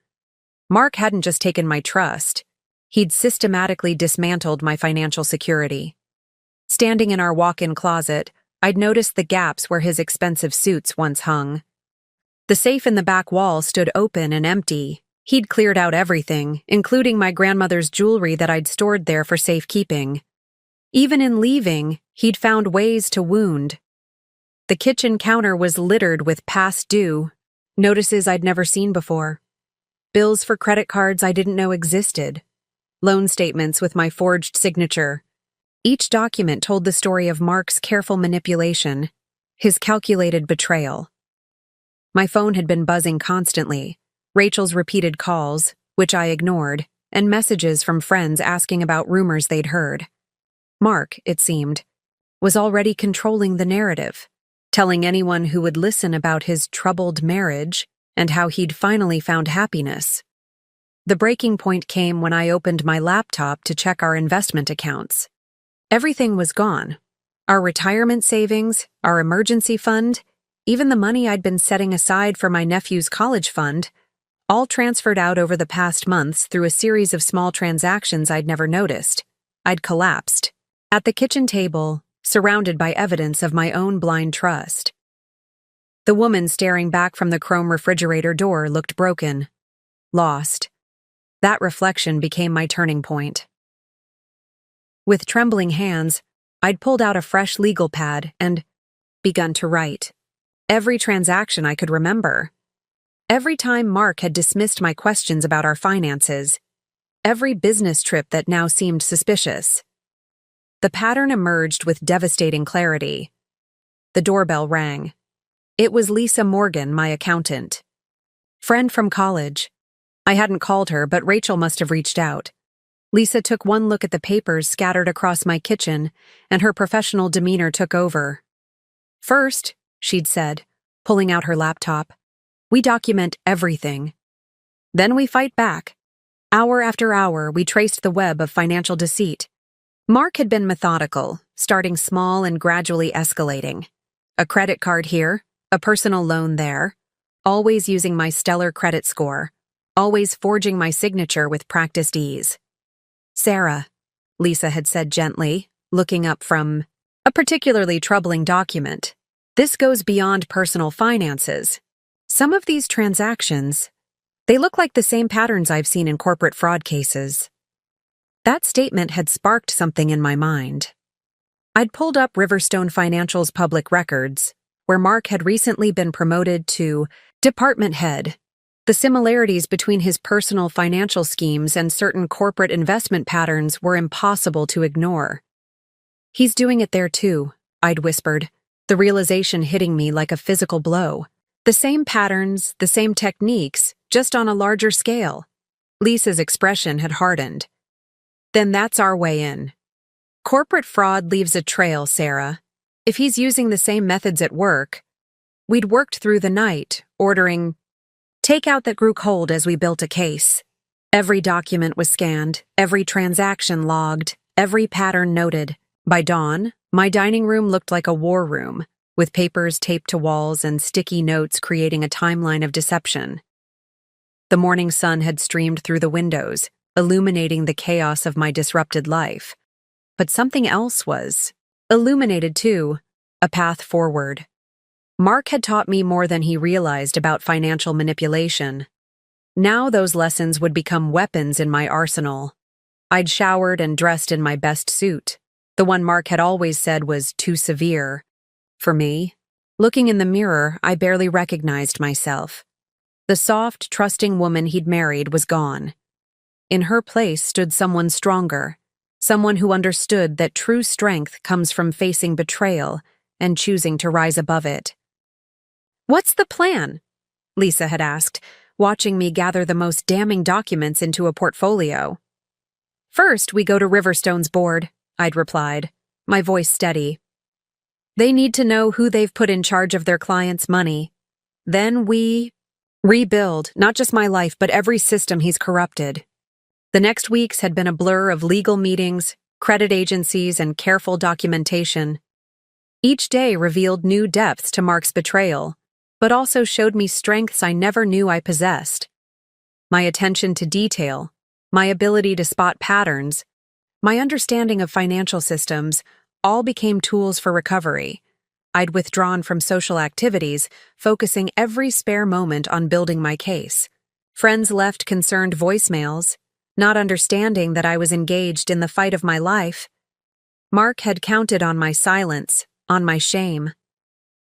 Mark hadn't just taken my trust, he'd systematically dismantled my financial security. Standing in our walk-in closet, I'd noticed the gaps where his expensive suits once hung. The safe in the back wall stood open and empty. He'd cleared out everything, including my grandmother's jewelry that I'd stored there for safekeeping. Even in leaving, he'd found ways to wound. The kitchen counter was littered with past due, notices I'd never seen before, bills for credit cards I didn't know existed, loan statements with my forged signature. Each document told the story of Mark's careful manipulation, his calculated betrayal. My phone had been buzzing constantly, Rachel's repeated calls, which I ignored, and messages from friends asking about rumors they'd heard. Mark, it seemed, was already controlling the narrative, telling anyone who would listen about his troubled marriage and how he'd finally found happiness. The breaking point came when I opened my laptop to check our investment accounts. Everything was gone. Our retirement savings, our emergency fund, even the money I'd been setting aside for my nephew's college fund, all transferred out over the past months through a series of small transactions I'd never noticed. I'd collapsed. At the kitchen table, surrounded by evidence of my own blind trust. The woman staring back from the chrome refrigerator door looked broken, lost. That reflection became my turning point. With trembling hands, I'd pulled out a fresh legal pad and begun to write. Every transaction I could remember. Every time Mark had dismissed my questions about our finances. Every business trip that now seemed suspicious. The pattern emerged with devastating clarity. The doorbell rang. It was Lisa Morgan, my accountant. Friend from college. I hadn't called her, but Rachel must have reached out. Lisa took one look at the papers scattered across my kitchen, and her professional demeanor took over. First, she'd said, pulling out her laptop, we document everything. Then we fight back. Hour after hour, we traced the web of financial deceit. Mark had been methodical, starting small and gradually escalating. A credit card here, a personal loan there, always using my stellar credit score, always forging my signature with practiced ease. Sarah, Lisa had said gently, looking up from a particularly troubling document. This goes beyond personal finances. Some of these transactions, they look like the same patterns I've seen in corporate fraud cases. That statement had sparked something in my mind. I'd pulled up Riverstone Financial's public records, where Mark had recently been promoted to department head. The similarities between his personal financial schemes and certain corporate investment patterns were impossible to ignore. He's doing it there too, I'd whispered, the realization hitting me like a physical blow. The same patterns, the same techniques, just on a larger scale. Lisa's expression had hardened. Then that's our way in. Corporate fraud leaves a trail, Sarah. If he's using the same methods at work, we'd worked through the night, ordering takeout that grew cold as we built a case. Every document was scanned, every transaction logged, every pattern noted. By dawn, my dining room looked like a war room, with papers taped to walls and sticky notes creating a timeline of deception. The morning sun had streamed through the windows, illuminating the chaos of my disrupted life. But something else was illuminated too, a path forward. Mark had taught me more than he realized about financial manipulation. Now those lessons would become weapons in my arsenal. I'd showered and dressed in my best suit, the one Mark had always said was too severe. For me, looking in the mirror, I barely recognized myself. The soft, trusting woman he'd married was gone. In her place stood someone stronger, someone who understood that true strength comes from facing betrayal and choosing to rise above it. "What's the plan?" Lisa had asked, watching me gather the most damning documents into a portfolio. "First, we go to Riverstone's board," I'd replied, my voice steady. "They need to know who they've put in charge of their clients' money. Then we rebuild, not just my life, but every system he's corrupted." The next weeks had been a blur of legal meetings, credit agencies, and careful documentation. Each day revealed new depths to Mark's betrayal, but also showed me strengths I never knew I possessed. My attention to detail, my ability to spot patterns, my understanding of financial systems, all became tools for recovery. I'd withdrawn from social activities, focusing every spare moment on building my case. Friends left concerned voicemails, not understanding that I was engaged in the fight of my life. Mark had counted on my silence, on my shame.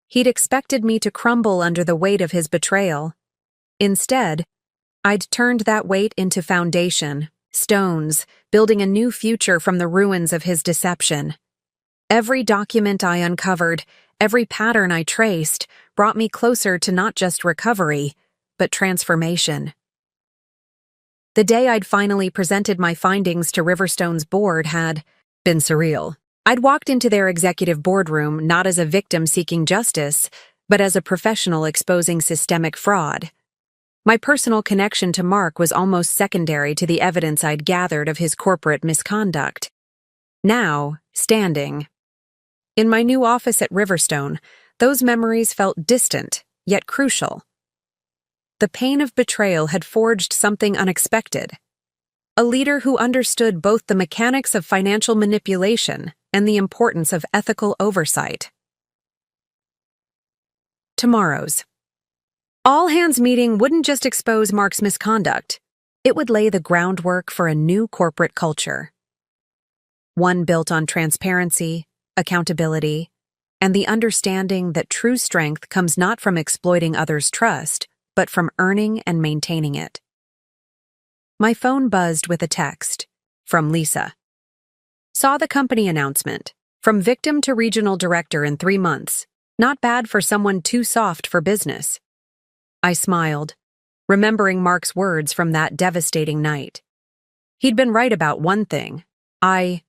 He'd expected me to crumble under the weight of his betrayal. Instead, I'd turned that weight into foundation, stones, building a new future from the ruins of his deception. Every document I uncovered, every pattern I traced, brought me closer to not just recovery, but transformation. The day I'd finally presented my findings to Riverstone's board had been surreal. I'd walked into their executive boardroom not as a victim seeking justice, but as a professional exposing systemic fraud. My personal connection to Mark was almost secondary to the evidence I'd gathered of his corporate misconduct. Now, standing in my new office at Riverstone, those memories felt distant, yet crucial. The pain of betrayal had forged something unexpected. A leader who understood both the mechanics of financial manipulation and the importance of ethical oversight. Tomorrow's all-hands meeting wouldn't just expose Mark's misconduct, it would lay the groundwork for a new corporate culture. One built on transparency, accountability, and the understanding that true strength comes not from exploiting others' trust, but from earning and maintaining it. My phone buzzed with a text from Lisa. Saw the company announcement. From victim to regional director in 3 months. Not bad for someone too soft for business. I smiled, remembering Mark's words from that devastating night. He'd been right about one thing. I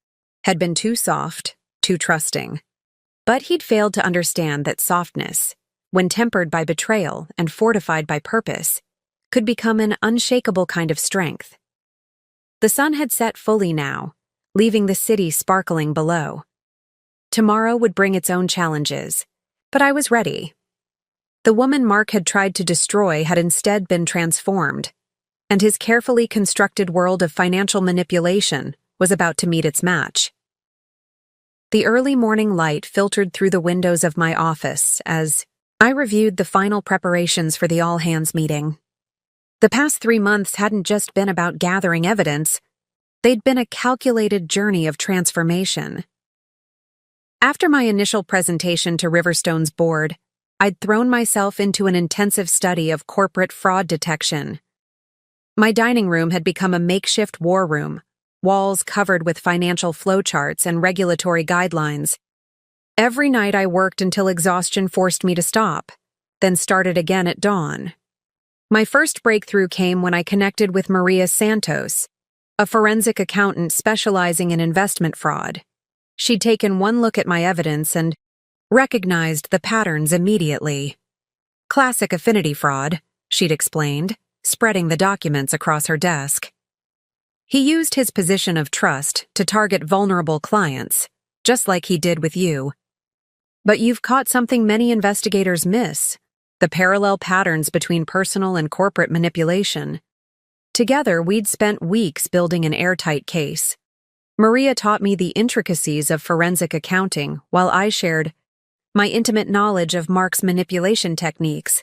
had been too soft, too trusting. But he'd failed to understand that softness, when tempered by betrayal and fortified by purpose, could become an unshakable kind of strength. The sun had set fully now, leaving the city sparkling below. Tomorrow would bring its own challenges, but I was ready. The woman Mark had tried to destroy had instead been transformed, and his carefully constructed world of financial manipulation was about to meet its match. The early morning light filtered through the windows of my office as I reviewed the final preparations for the all-hands meeting. The past 3 months hadn't just been about gathering evidence, they'd been a calculated journey of transformation. After my initial presentation to Riverstone's board, I'd thrown myself into an intensive study of corporate fraud detection. My dining room had become a makeshift war room, walls covered with financial flowcharts and regulatory guidelines. Every night I worked until exhaustion forced me to stop, then started again at dawn. My first breakthrough came when I connected with Maria Santos, a forensic accountant specializing in investment fraud. She'd taken one look at my evidence and recognized the patterns immediately. Classic affinity fraud, she'd explained, spreading the documents across her desk. He used his position of trust to target vulnerable clients, just like he did with you. But you've caught something many investigators miss: the parallel patterns between personal and corporate manipulation. Together, we'd spent weeks building an airtight case. Maria taught me the intricacies of forensic accounting, while I shared my intimate knowledge of Mark's manipulation techniques.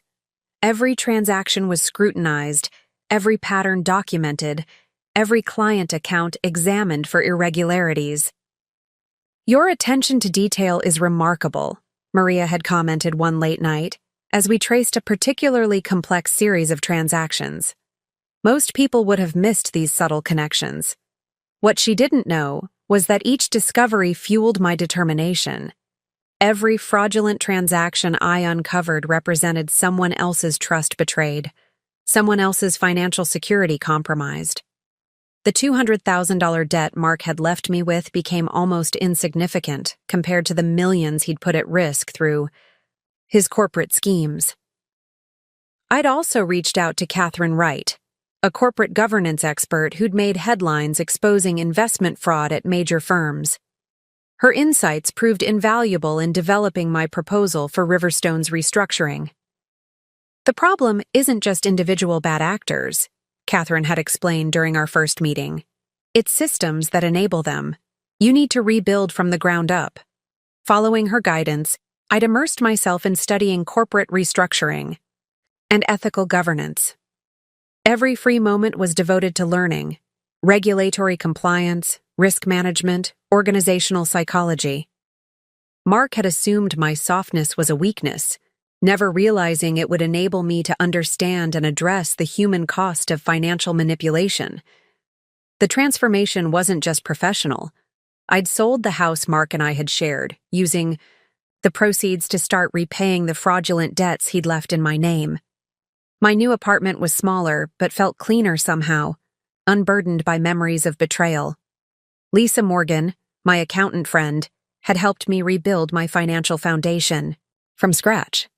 Every transaction was scrutinized, every pattern documented, every client account examined for irregularities. "Your attention to detail is remarkable," Maria had commented one late night, as we traced a particularly complex series of transactions. Most people would have missed these subtle connections. What she didn't know was that each discovery fueled my determination. Every fraudulent transaction I uncovered represented someone else's trust betrayed, someone else's financial security compromised. The $200,000 debt Mark had left me with became almost insignificant compared to the millions he'd put at risk through his corporate schemes. I'd also reached out to Catherine Wright, a corporate governance expert who'd made headlines exposing investment fraud at major firms. Her insights proved invaluable in developing my proposal for Riverstone's restructuring. "The problem isn't just individual bad actors," Catherine had explained during our first meeting. "It's systems that enable them. You need to rebuild from the ground up." Following her guidance, I'd immersed myself in studying corporate restructuring and ethical governance. Every free moment was devoted to learning: regulatory compliance, risk management, Organizational psychology. Mark had assumed my softness was a weakness, never realizing it would enable me to understand and address the human cost of financial manipulation. The transformation wasn't just professional. I'd sold the house Mark and I had shared, using the proceeds to start repaying the fraudulent debts he'd left in my name. My new apartment was smaller, but felt cleaner somehow, unburdened by memories of betrayal. Lisa Morgan, my accountant friend, had helped me rebuild my financial foundation from scratch.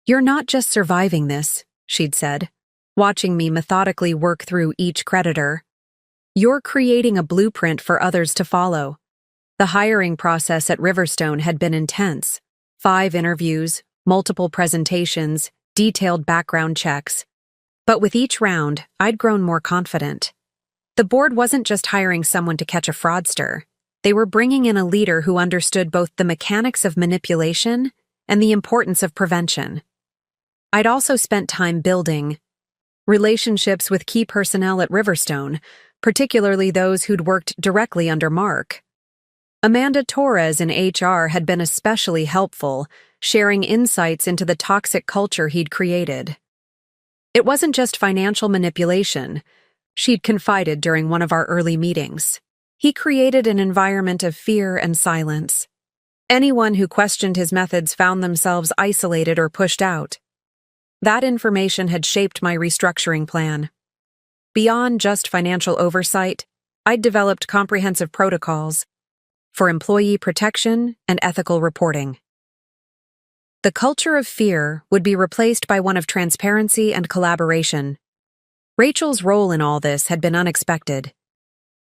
"You're not just surviving this," she'd said, watching me methodically work through each creditor. "You're creating a blueprint for others to follow." The hiring process at Riverstone had been intense. 5 interviews, multiple presentations, detailed background checks. But with each round, I'd grown more confident. The board wasn't just hiring someone to catch a fraudster. They were bringing in a leader who understood both the mechanics of manipulation and the importance of prevention. I'd also spent time building relationships with key personnel at Riverstone, particularly those who'd worked directly under Mark. Amanda Torres in HR had been especially helpful, sharing insights into the toxic culture he'd created. It wasn't just financial manipulation, she'd confided during one of our early meetings. He created an environment of fear and silence. Anyone who questioned his methods found themselves isolated or pushed out. That information had shaped my restructuring plan. Beyond just financial oversight, I'd developed comprehensive protocols for employee protection and ethical reporting. The culture of fear would be replaced by one of transparency and collaboration. Rachel's role in all this had been unexpected.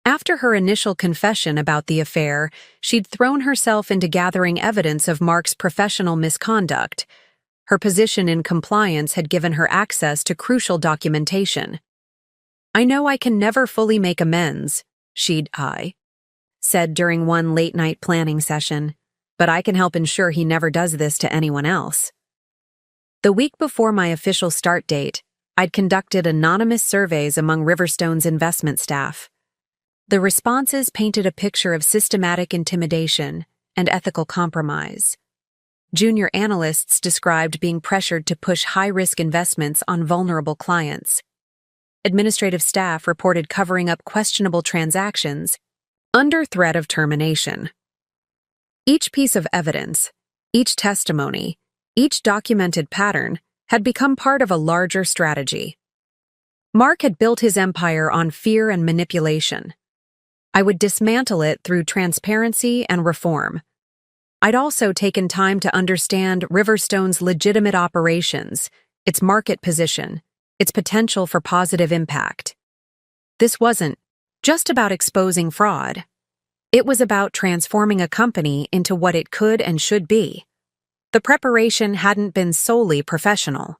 After her initial confession about the affair, she'd thrown herself into gathering evidence of Mark's professional misconduct. Her position in compliance had given her access to crucial documentation. "I know I can never fully make amends," she'd said during one late-night planning session, "but I can help ensure he never does this to anyone else." The week before my official start date, I'd conducted anonymous surveys among Riverstone's investment staff. The responses painted a picture of systematic intimidation and ethical compromise. Junior analysts described being pressured to push high-risk investments on vulnerable clients. Administrative staff reported covering up questionable transactions under threat of termination. Each piece of evidence, each testimony, each documented pattern had become part of a larger strategy. Mark had built his empire on fear and manipulation. I would dismantle it through transparency and reform. I'd also taken time to understand Riverstone's legitimate operations, its market position, its potential for positive impact. This wasn't just about exposing fraud. It was about transforming a company into what it could and should be. The preparation hadn't been solely professional.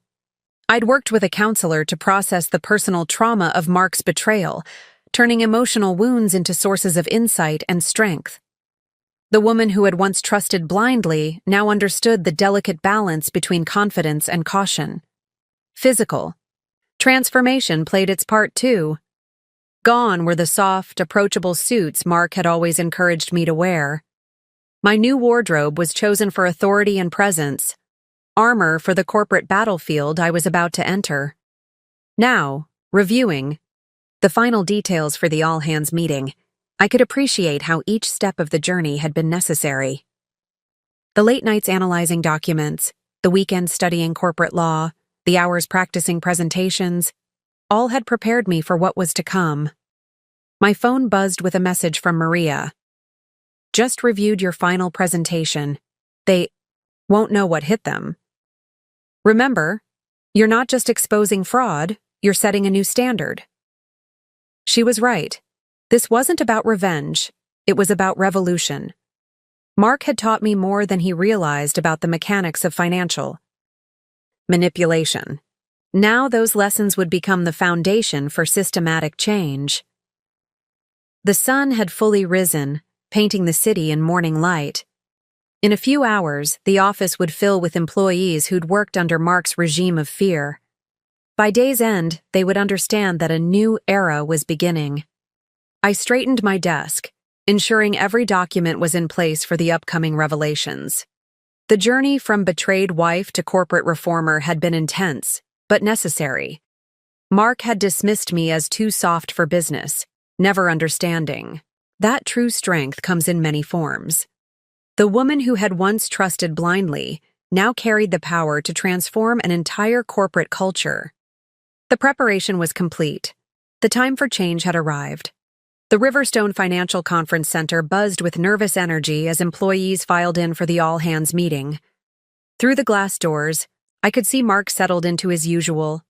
I'd worked with a counselor to process the personal trauma of Mark's betrayal, turning emotional wounds into sources of insight and strength. The woman who had once trusted blindly now understood the delicate balance between confidence and caution. Physical transformation played its part too. Gone were the soft, approachable suits Mark had always encouraged me to wear. My new wardrobe was chosen for authority and presence, armor for the corporate battlefield I was about to enter. Now, reviewing the final details for the all-hands meeting, I could appreciate how each step of the journey had been necessary. The late nights analyzing documents, the weekends studying corporate law, the hours practicing presentations, all had prepared me for what was to come. My phone buzzed with a message from Maria. "Just reviewed your final presentation. They won't know what hit them. Remember, you're not just exposing fraud, you're setting a new standard." She was right. This wasn't about revenge, it was about revolution. Mark had taught me more than he realized about the mechanics of financial manipulation. Now those lessons would become the foundation for systematic change. The sun had fully risen, painting the city in morning light. In a few hours, the office would fill with employees who'd worked under Mark's regime of fear. By day's end, they would understand that a new era was beginning. I straightened my desk, ensuring every document was in place for the upcoming revelations. The journey from betrayed wife to corporate reformer had been intense, but necessary. Mark had dismissed me as too soft for business, never understanding. That true strength comes in many forms. The woman who had once trusted blindly now carried the power to transform an entire corporate culture. The preparation was complete. The time for change had arrived. The Riverstone Financial Conference Center buzzed with nervous energy as employees filed in for the all-hands meeting. Through the glass doors, I could see Mark settled into his usual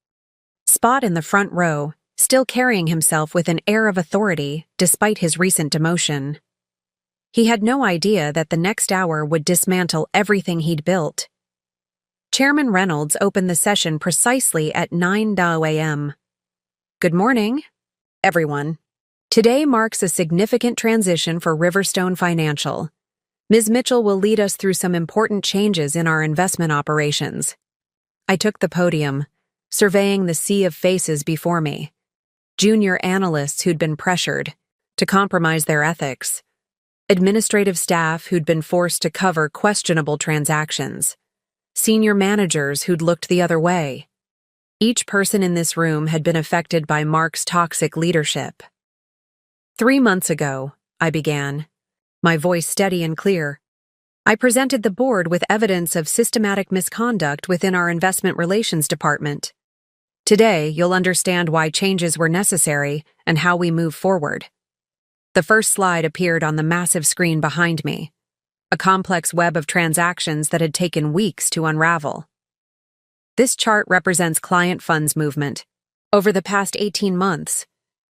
spot in the front row, still carrying himself with an air of authority despite his recent demotion. He had no idea that the next hour would dismantle everything he'd built. Chairman Reynolds opened the session precisely at 9 a.m. Good morning, everyone. Today marks a significant transition for Riverstone Financial. Ms. Mitchell will lead us through some important changes in our investment operations. I took the podium, surveying the sea of faces before me. Junior analysts who'd been pressured to compromise their ethics. Administrative staff who'd been forced to cover questionable transactions. Senior managers who'd looked the other way. Each person in this room had been affected by Mark's toxic leadership. 3 months ago, I began, my voice steady and clear. I presented the board with evidence of systematic misconduct within our investment relations department. Today, you'll understand why changes were necessary and how we move forward. The first slide appeared on the massive screen behind me, a complex web of transactions that had taken weeks to unravel. This chart represents client funds movement over the past 18 months.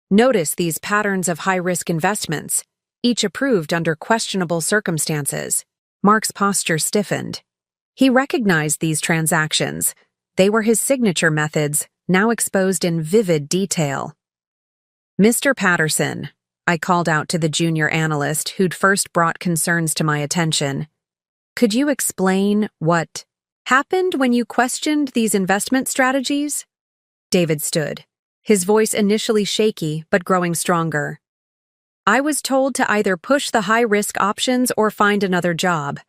Notice these patterns of high-risk investments, each approved under questionable circumstances. Mark's posture stiffened. He recognized these transactions. They were his signature methods, now exposed in vivid detail. Mr. Patterson, I called out to the junior analyst who'd first brought concerns to my attention. Could you explain what happened when you questioned these investment strategies? David stood, his voice initially shaky but growing stronger. I was told to either push the high-risk options or find another job.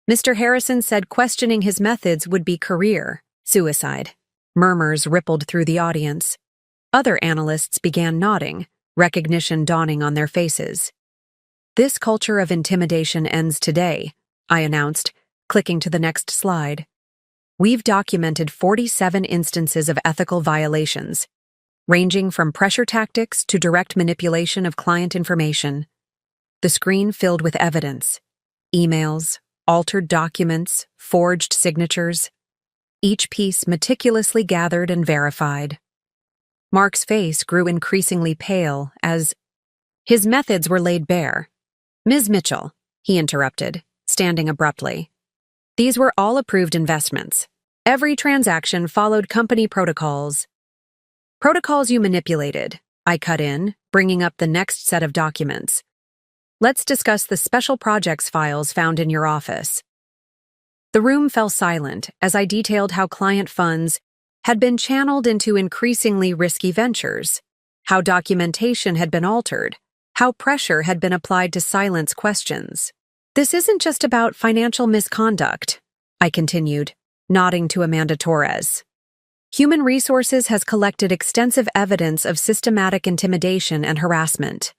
Mr. Harrison said questioning his methods would be career suicide. Murmurs rippled through the audience. Other analysts began nodding, recognition dawning on their faces. This culture of intimidation ends today, I announced, clicking to the next slide. We've documented 47 instances of ethical violations, ranging from pressure tactics to direct manipulation of client information. The screen filled with evidence. Emails, altered documents, forged signatures. Each piece meticulously gathered and verified. Mark's face grew increasingly pale as his methods were laid bare. Ms. Mitchell, he interrupted, standing abruptly. These were all approved investments. Every transaction followed company protocols. Protocols you manipulated, I cut in, bringing up the next set of documents. Let's discuss the special projects files found in your office. The room fell silent as I detailed how client funds had been channeled into increasingly risky ventures, how documentation had been altered, how pressure had been applied to silence questions. This isn't just about financial misconduct, I continued, nodding to Amanda Torres. Human Resources has collected extensive evidence of systematic intimidation and harassment.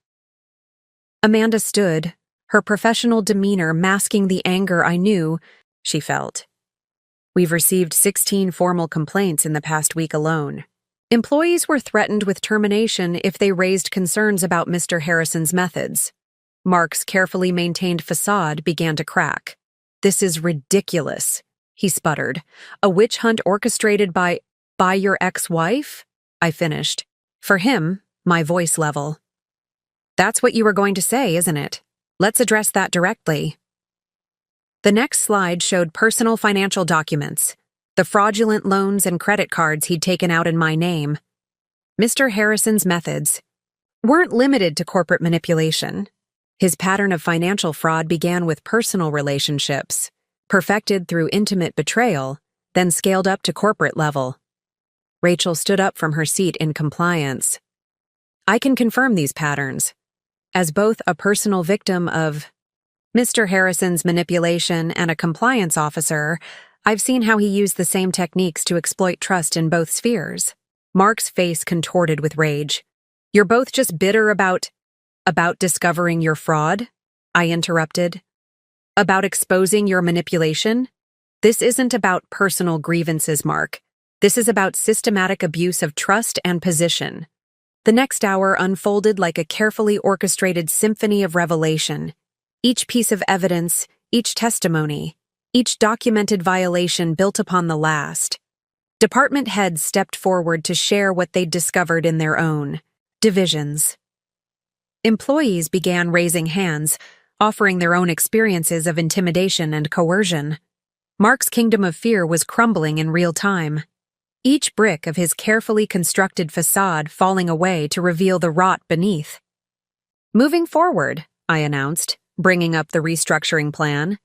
Amanda stood, her professional demeanor masking the anger I knew she felt. We've received 16 formal complaints in the past week alone. Employees were threatened with termination if they raised concerns about Mr. Harrison's methods. Mark's carefully maintained facade began to crack. This is ridiculous, he sputtered. A witch hunt orchestrated by your ex-wife? I finished. For him, my voice level. That's what you were going to say, isn't it? Let's address that directly. The next slide showed personal financial documents, the fraudulent loans and credit cards he'd taken out in my name. Mr. Harrison's methods weren't limited to corporate manipulation. His pattern of financial fraud began with personal relationships, perfected through intimate betrayal, then scaled up to corporate level. Rachel stood up from her seat in compliance. I can confirm these patterns. as both a personal victim of Mr. Harrison's manipulation and a compliance officer, I've seen how he used the same techniques to exploit trust in both spheres. Mark's face contorted with rage. You're both just bitter about discovering your fraud? I interrupted. About exposing your manipulation? This isn't about personal grievances, Mark. This is about systematic abuse of trust and position. The next hour unfolded like a carefully orchestrated symphony of revelation. Each piece of evidence, each testimony, each documented violation built upon the last. Department heads stepped forward to share what they'd discovered in their own divisions. Employees began raising hands, offering their own experiences of intimidation and coercion. Mark's kingdom of fear was crumbling in real time, each brick of his carefully constructed facade falling away to reveal the rot beneath. Moving forward, I announced, bringing up the restructuring plan.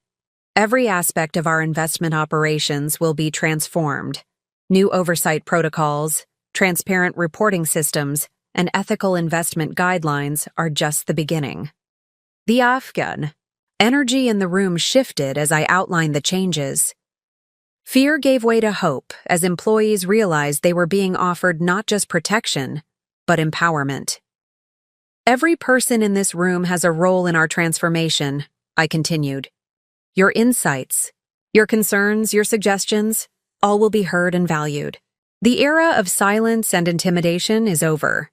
Every aspect of our investment operations will be transformed. New oversight protocols, transparent reporting systems, and ethical investment guidelines are just the beginning. The Afghan energy in the room shifted as I outlined the changes. Fear gave way to hope as employees realized they were being offered not just protection, but empowerment. Every person in this room has a role in our transformation, I continued. Your insights, your concerns, your suggestions, all will be heard and valued. The era of silence and intimidation is over.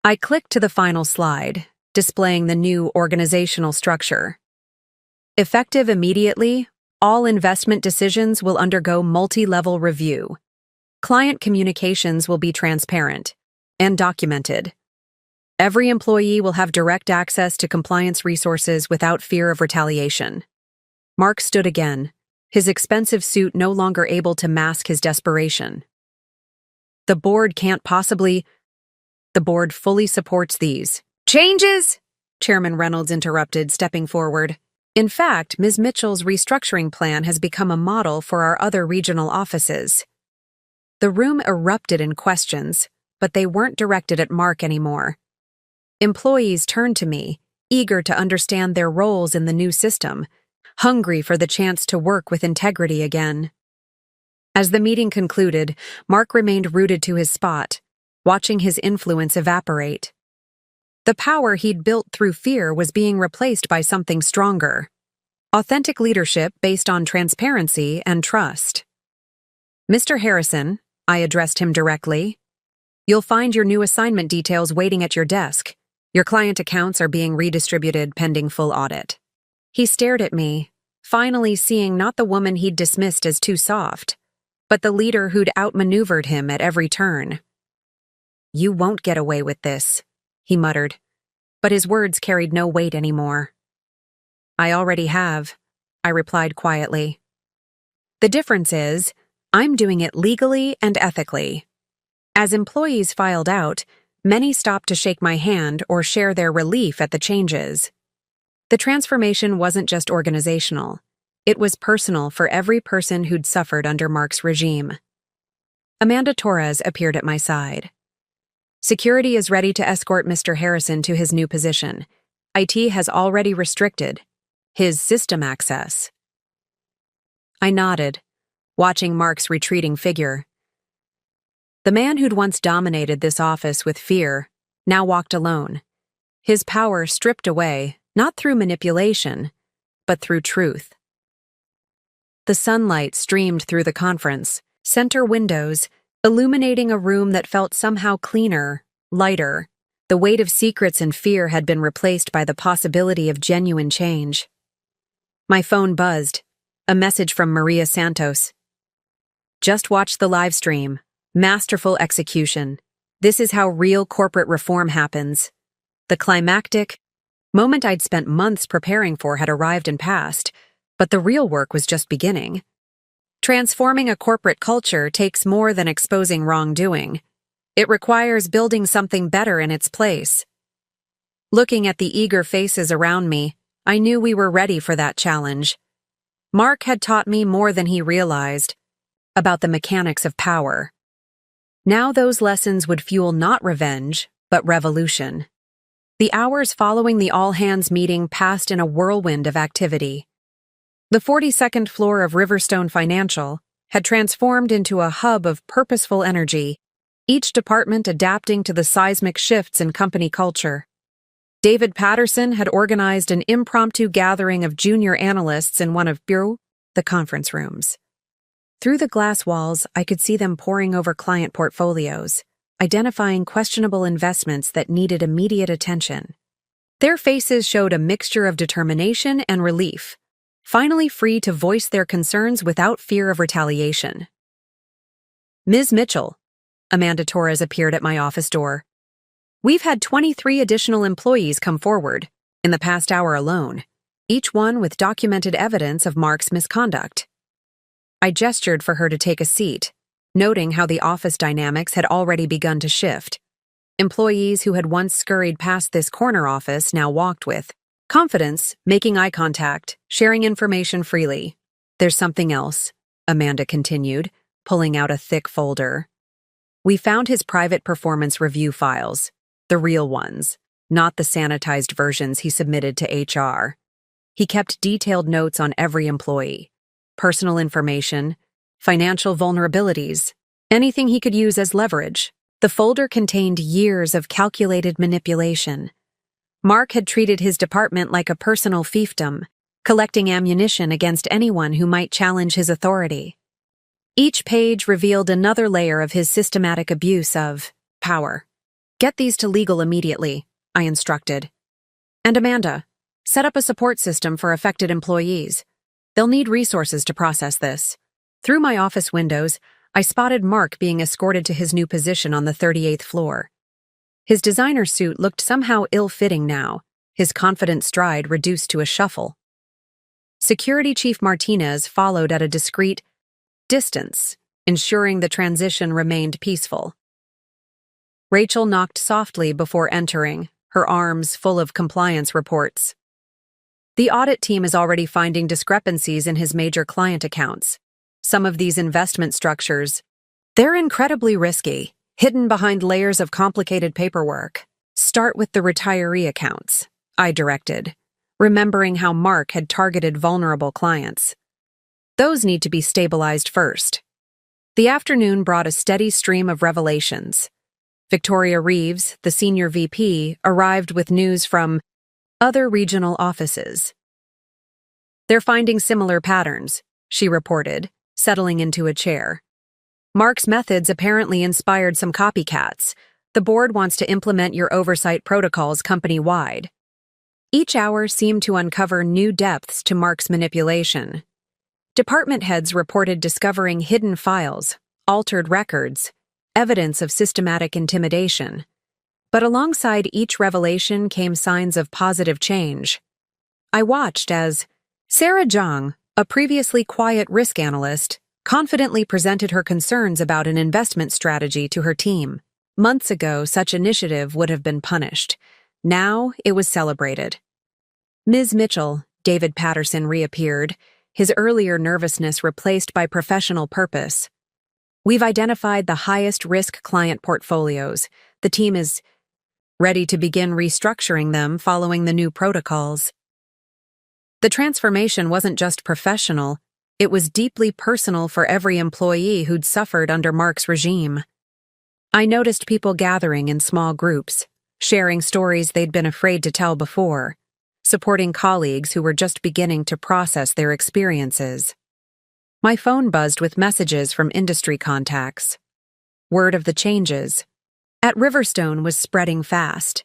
I clicked to the final slide, displaying the new organizational structure. Effective immediately, all investment decisions will undergo multi-level review. Client communications will be transparent and documented. Every employee will have direct access to compliance resources without fear of retaliation. Mark stood again, his expensive suit no longer able to mask his desperation. The board can't possibly... The board fully supports these changes, Chairman Reynolds interrupted, stepping forward. In fact, Ms. Mitchell's restructuring plan has become a model for our other regional offices. The room erupted in questions, but they weren't directed at Mark anymore. Employees turned to me, eager to understand their roles in the new system, hungry for the chance to work with integrity again. As the meeting concluded, Mark remained rooted to his spot, watching his influence evaporate. The power he'd built through fear was being replaced by something stronger. Authentic leadership based on transparency and trust. Mr. Harrison, I addressed him directly, you'll find your new assignment details waiting at your desk. Your client accounts are being redistributed pending full audit. He stared at me, finally seeing not the woman he'd dismissed as too soft, but the leader who'd outmaneuvered him at every turn. You won't get away with this, he muttered, but his words carried no weight anymore. I already have, I replied quietly. The difference is, I'm doing it legally and ethically. As employees filed out, many stopped to shake my hand or share their relief at the changes. The transformation wasn't just organizational. It was personal for every person who'd suffered under Mark's regime. Amanda Torres appeared at my side. Security is ready to escort Mr. Harrison to his new position. IT has already restricted his system access. I nodded, watching Mark's retreating figure. The man who'd once dominated this office with fear now walked alone, his power stripped away, not through manipulation, but through truth. The sunlight streamed through the conference center windows, illuminating a room that felt somehow cleaner, lighter. The weight of secrets and fear had been replaced by the possibility of genuine change. My phone buzzed, a message from Maria Santos. Just watch the live stream. Masterful execution. This is how real corporate reform happens. The climactic moment I'd spent months preparing for had arrived and passed, but the real work was just beginning. Transforming a corporate culture takes more than exposing wrongdoing. It requires building something better in its place. Looking at the eager faces around me, I knew we were ready for that challenge. Mark had taught me more than he realized about the mechanics of power. Now those lessons would fuel not revenge, but revolution. The hours following the all-hands meeting passed in a whirlwind of activity. The 42nd floor of Riverstone Financial had transformed into a hub of purposeful energy, each department adapting to the seismic shifts in company culture. David Patterson had organized an impromptu gathering of junior analysts in one of the conference rooms. Through the glass walls, I could see them poring over client portfolios, identifying questionable investments that needed immediate attention. Their faces showed a mixture of determination and relief, finally free to voice their concerns without fear of retaliation. "Ms. Mitchell," Amanda Torres appeared at my office door. "We've had 23 additional employees come forward in the past hour alone, each one with documented evidence of Mark's misconduct." I gestured for her to take a seat, noting how the office dynamics had already begun to shift. Employees who had once scurried past this corner office now walked with confidence, making eye contact, sharing information freely. "There's something else," Amanda continued, pulling out a thick folder. "We found his private performance review files, the real ones, not the sanitized versions he submitted to HR. He kept detailed notes on every employee, personal information, financial vulnerabilities, anything he could use as leverage." The folder contained years of calculated manipulation. Mark had treated his department like a personal fiefdom, collecting ammunition against anyone who might challenge his authority. Each page revealed another layer of his systematic abuse of power. "Get these to legal immediately," I instructed. "And Amanda, set up a support system for affected employees. They'll need resources to process this." Through my office windows, I spotted Mark being escorted to his new position on the 38th floor. His designer suit looked somehow ill-fitting now, his confident stride reduced to a shuffle. Security Chief Martinez followed at a discreet distance, ensuring the transition remained peaceful. Rachel knocked softly before entering, her arms full of compliance reports. "The audit team is already finding discrepancies in his major client accounts. Some of these investment structures, they're incredibly risky, hidden behind layers of complicated paperwork. Start with the retiree accounts," I directed, remembering how Mark had targeted vulnerable clients. "Those need to be stabilized first." The afternoon brought a steady stream of revelations. Victoria Reeves, the senior VP, arrived with news from other regional offices. "They're finding similar patterns," she reported, settling into a chair. "Mark's methods apparently inspired some copycats. The board wants to implement your oversight protocols company-wide." Each hour seemed to uncover new depths to Mark's manipulation. Department heads reported discovering hidden files, altered records, evidence of systematic intimidation. But alongside each revelation came signs of positive change. I watched as Sarah Zhang, a previously quiet risk analyst, confidently presented her concerns about an investment strategy to her team. Months ago, such initiative would have been punished. Now, it was celebrated. "Ms. Mitchell," David Patterson reappeared, his earlier nervousness replaced by professional purpose. "We've identified the highest-risk client portfolios. The team is ready to begin restructuring them following the new protocols." The transformation wasn't just professional, it was deeply personal for every employee who'd suffered under Mark's regime. I noticed people gathering in small groups, sharing stories they'd been afraid to tell before, supporting colleagues who were just beginning to process their experiences. My phone buzzed with messages from industry contacts. Word of the changes at Riverstone was spreading fast.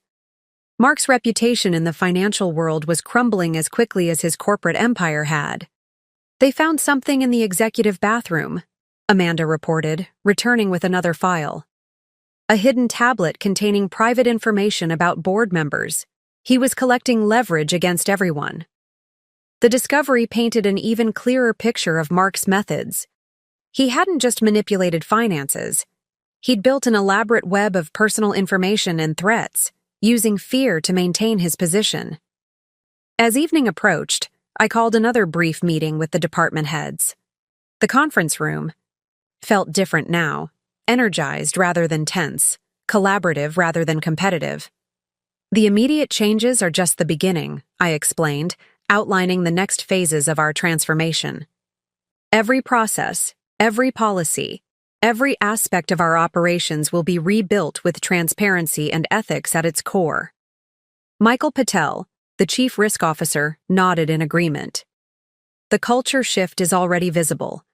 Mark's reputation in the financial world was crumbling as quickly as his corporate empire had. "They found something in the executive bathroom," Amanda reported, returning with another file. "A hidden tablet containing private information about board members. He was collecting leverage against everyone." The discovery painted an even clearer picture of Mark's methods. He hadn't just manipulated finances. He'd built an elaborate web of personal information and threats, using fear to maintain his position. As evening approached, I called another brief meeting with the department heads. The conference room felt different now, energized rather than tense, collaborative rather than competitive. The immediate changes are just the beginning, I explained, outlining the next phases of our transformation. Every process, every policy, every aspect of our operations will be rebuilt with transparency and ethics at its core. Michael Patel, the Chief Risk Officer, nodded in agreement. The culture shift is already visible.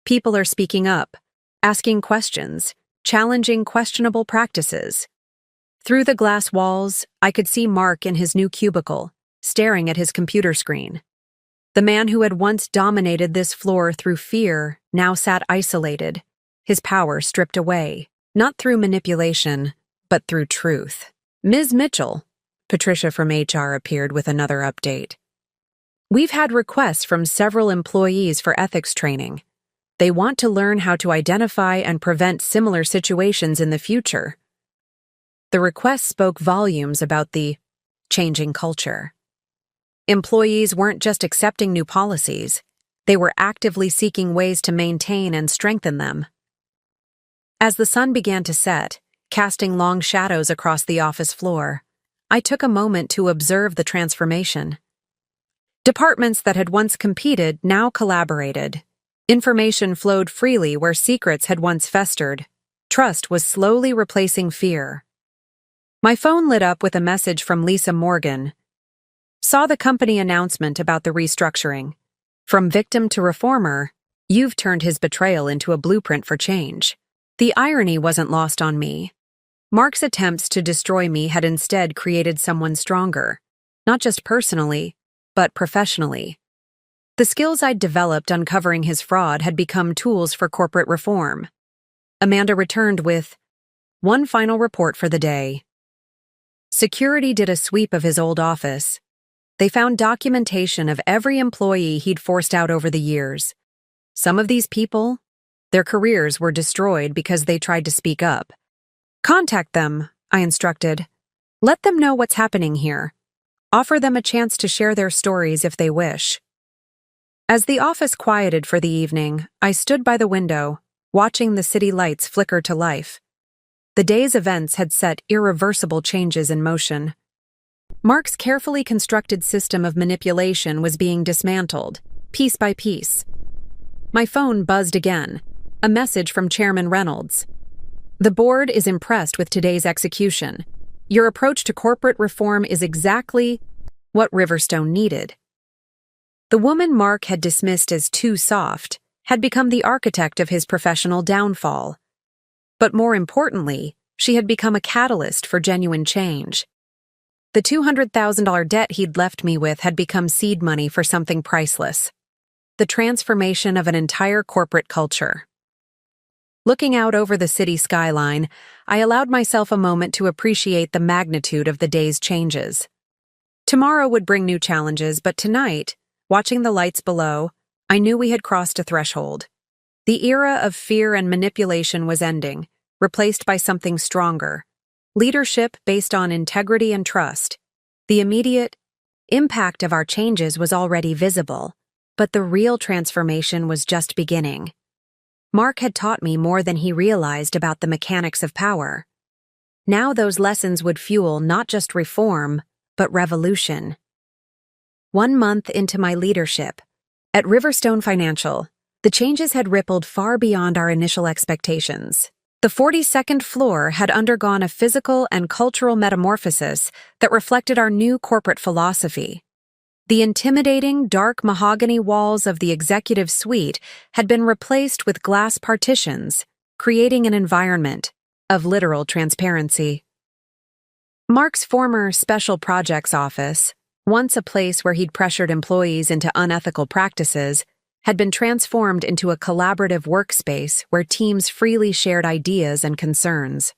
People are speaking up, asking questions, challenging questionable practices. Through the glass walls, I could see Mark in his new cubicle, staring at his computer screen. The man who had once dominated this floor through fear now sat isolated, his power stripped away, not through manipulation, but through truth. Ms. Mitchell, Patricia from HR appeared with another update. We've had requests from several employees for ethics training. They want to learn how to identify and prevent similar situations in the future. The request spoke volumes about the changing culture. Employees weren't just accepting new policies, they were actively seeking ways to maintain and strengthen them. As the sun began to set, casting long shadows across the office floor, I took a moment to observe the transformation. Departments that had once competed now collaborated. Information flowed freely where secrets had once festered. Trust was slowly replacing fear. My phone lit up with a message from Lisa Morgan. Saw the company announcement about the restructuring. From victim to reformer, you've turned his betrayal into a blueprint for change. The irony wasn't lost on me. Mark's attempts to destroy me had instead created someone stronger, not just personally, but professionally. The skills I'd developed uncovering his fraud had become tools for corporate reform. Amanda returned with one final report for the day. Security did a sweep of his old office. They found documentation of every employee he'd forced out over the years. Some of these people, their careers were destroyed because they tried to speak up. Contact them, I instructed. Let them know what's happening here. Offer them a chance to share their stories if they wish. As the office quieted for the evening, I stood by the window, watching the city lights flicker to life. The day's events had set irreversible changes in motion. Mark's carefully constructed system of manipulation was being dismantled, piece by piece. My phone buzzed again, a message from Chairman Reynolds. The board is impressed with today's execution. Your approach to corporate reform is exactly what Riverstone needed. The woman Mark had dismissed as too soft had become the architect of his professional downfall. But more importantly, she had become a catalyst for genuine change. The $200,000 debt he'd left me with had become seed money for something priceless. The transformation of an entire corporate culture. Looking out over the city skyline, I allowed myself a moment to appreciate the magnitude of the day's changes. Tomorrow would bring new challenges, but tonight, watching the lights below, I knew we had crossed a threshold. The era of fear and manipulation was ending, replaced by something stronger. Leadership based on integrity and trust. The immediate impact of our changes was already visible, but the real transformation was just beginning. Mark had taught me more than he realized about the mechanics of power. Now those lessons would fuel not just reform, but revolution. 1 month into my leadership, at Riverstone Financial, the changes had rippled far beyond our initial expectations. The 42nd floor had undergone a physical and cultural metamorphosis that reflected our new corporate philosophy. The intimidating, dark mahogany walls of the executive suite had been replaced with glass partitions, creating an environment of literal transparency. Mark's former special projects office, once a place where he'd pressured employees into unethical practices, had been transformed into a collaborative workspace where teams freely shared ideas and concerns.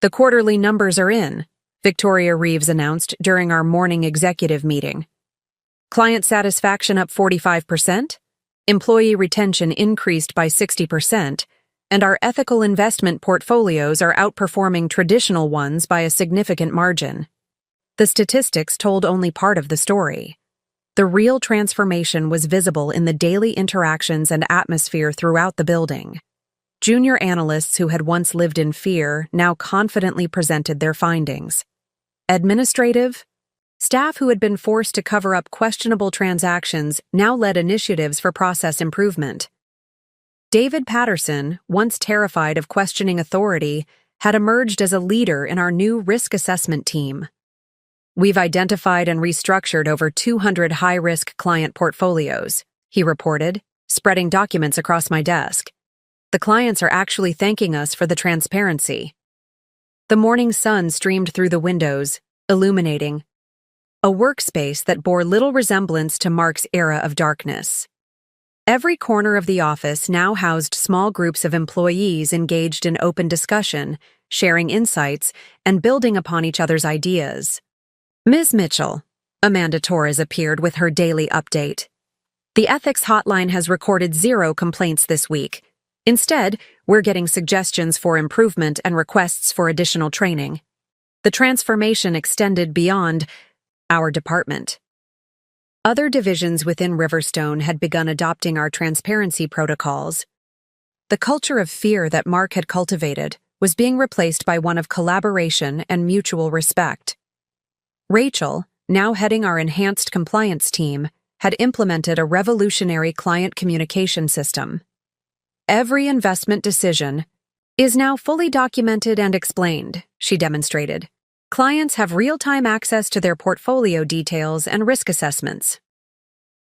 The quarterly numbers are in, Victoria Reeves announced during our morning executive meeting. Client satisfaction up 45%, employee retention increased by 60%, and our ethical investment portfolios are outperforming traditional ones by a significant margin. The statistics told only part of the story. The real transformation was visible in the daily interactions and atmosphere throughout the building. Junior analysts who had once lived in fear now confidently presented their findings. Administrative. Staff who had been forced to cover up questionable transactions now led initiatives for process improvement. David Patterson, once terrified of questioning authority, had emerged as a leader in our new risk assessment team. We've identified and restructured over 200 high-risk client portfolios, he reported, spreading documents across my desk. The clients are actually thanking us for the transparency. The morning sun streamed through the windows, illuminating a workspace that bore little resemblance to Mark's era of darkness. Every corner of the office now housed small groups of employees engaged in open discussion, sharing insights, and building upon each other's ideas. Ms. Mitchell, Amanda Torres appeared with her daily update. The ethics hotline has recorded 0 complaints this week. Instead, we're getting suggestions for improvement and requests for additional training. The transformation extended beyond our department. Other divisions within Riverstone had begun adopting our transparency protocols. The culture of fear that Mark had cultivated was being replaced by one of collaboration and mutual respect. Rachel, now heading our enhanced compliance team, had implemented a revolutionary client communication system. Every investment decision is now fully documented and explained, she demonstrated. Clients have real-time access to their portfolio details and risk assessments.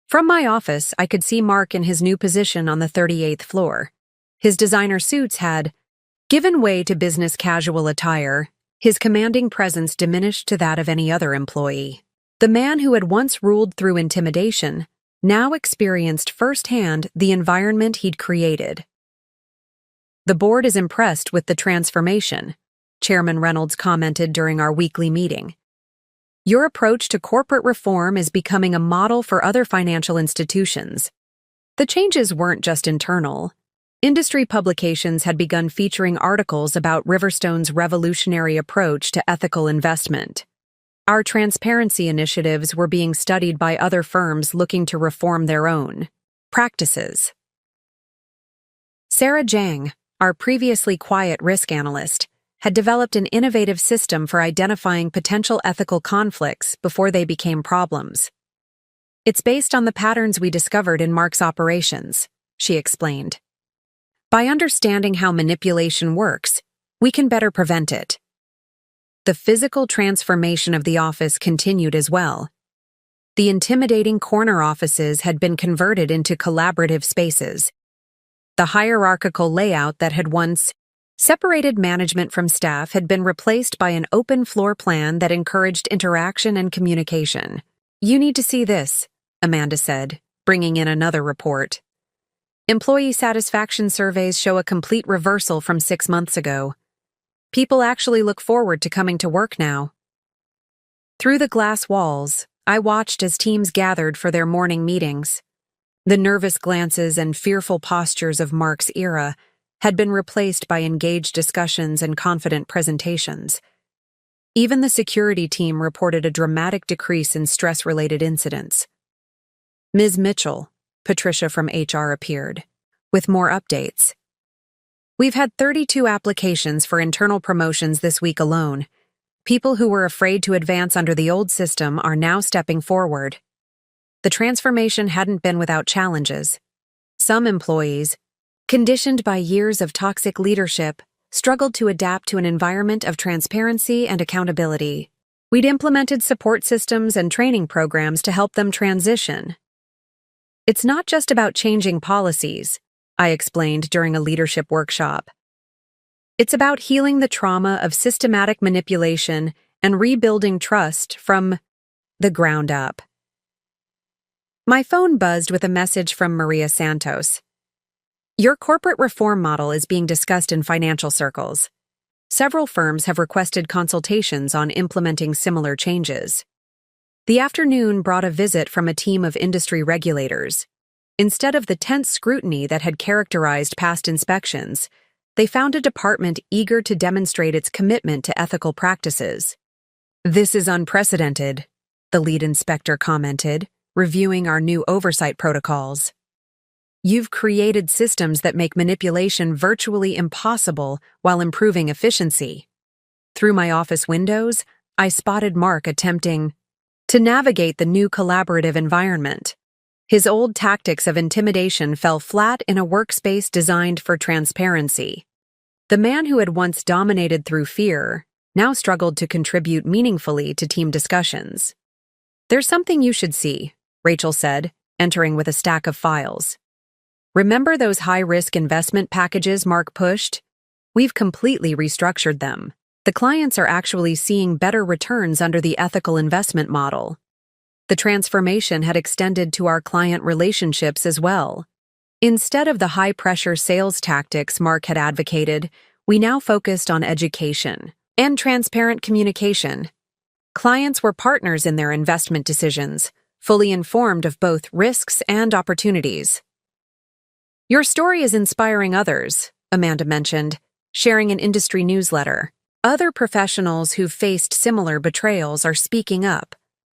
From my office, I could see Mark in his new position on the 38th floor. His designer suits had given way to business casual attire. His commanding presence diminished to that of any other employee. The man who had once ruled through intimidation now experienced firsthand the environment he'd created. The board is impressed with the transformation, Chairman Reynolds commented during our weekly meeting. Your approach to corporate reform is becoming a model for other financial institutions. The changes weren't just internal. Industry publications had begun featuring articles about Riverstone's revolutionary approach to ethical investment. Our transparency initiatives were being studied by other firms looking to reform their own practices. Sarah Zhang, our previously quiet risk analyst, had developed an innovative system for identifying potential ethical conflicts before they became problems. It's based on the patterns we discovered in Mark's operations, she explained. By understanding how manipulation works, we can better prevent it. The physical transformation of the office continued as well. The intimidating corner offices had been converted into collaborative spaces. The hierarchical layout that had once separated management from staff had been replaced by an open floor plan that encouraged interaction and communication. You need to see this, Amanda said, bringing in another report. Employee satisfaction surveys show a complete reversal from 6 months ago. People actually look forward to coming to work now. Through the glass walls, I watched as teams gathered for their morning meetings. The nervous glances and fearful postures of Mark's era had been replaced by engaged discussions and confident presentations. Even the security team reported a dramatic decrease in stress-related incidents. Ms. Mitchell, Patricia from HR, appeared, with more updates. We've had 32 applications for internal promotions this week alone. People who were afraid to advance under the old system are now stepping forward. The transformation hadn't been without challenges. Some employees, conditioned by years of toxic leadership, struggled to adapt to an environment of transparency and accountability. We'd implemented support systems and training programs to help them transition. It's not just about changing policies, I explained during a leadership workshop. It's about healing the trauma of systematic manipulation and rebuilding trust from the ground up. My phone buzzed with a message from Maria Santos. Your corporate reform model is being discussed in financial circles. Several firms have requested consultations on implementing similar changes. The afternoon brought a visit from a team of industry regulators. Instead of the tense scrutiny that had characterized past inspections, they found a department eager to demonstrate its commitment to ethical practices. This is unprecedented, the lead inspector commented, reviewing our new oversight protocols. You've created systems that make manipulation virtually impossible while improving efficiency. Through my office windows, I spotted Mark attempting to navigate the new collaborative environment. His old tactics of intimidation fell flat in a workspace designed for transparency. The man who had once dominated through fear now struggled to contribute meaningfully to team discussions. "There's something you should see," Rachel said, entering with a stack of files. "Remember those high-risk investment packages Mark pushed? We've completely restructured them. The clients are actually seeing better returns under the ethical investment model." The transformation had extended to our client relationships as well. Instead of the high-pressure sales tactics Mark had advocated, we now focused on education and transparent communication. Clients were partners in their investment decisions, fully informed of both risks and opportunities. "Your story is inspiring others," Amanda mentioned, sharing an industry newsletter. "Other professionals who've faced similar betrayals are speaking up,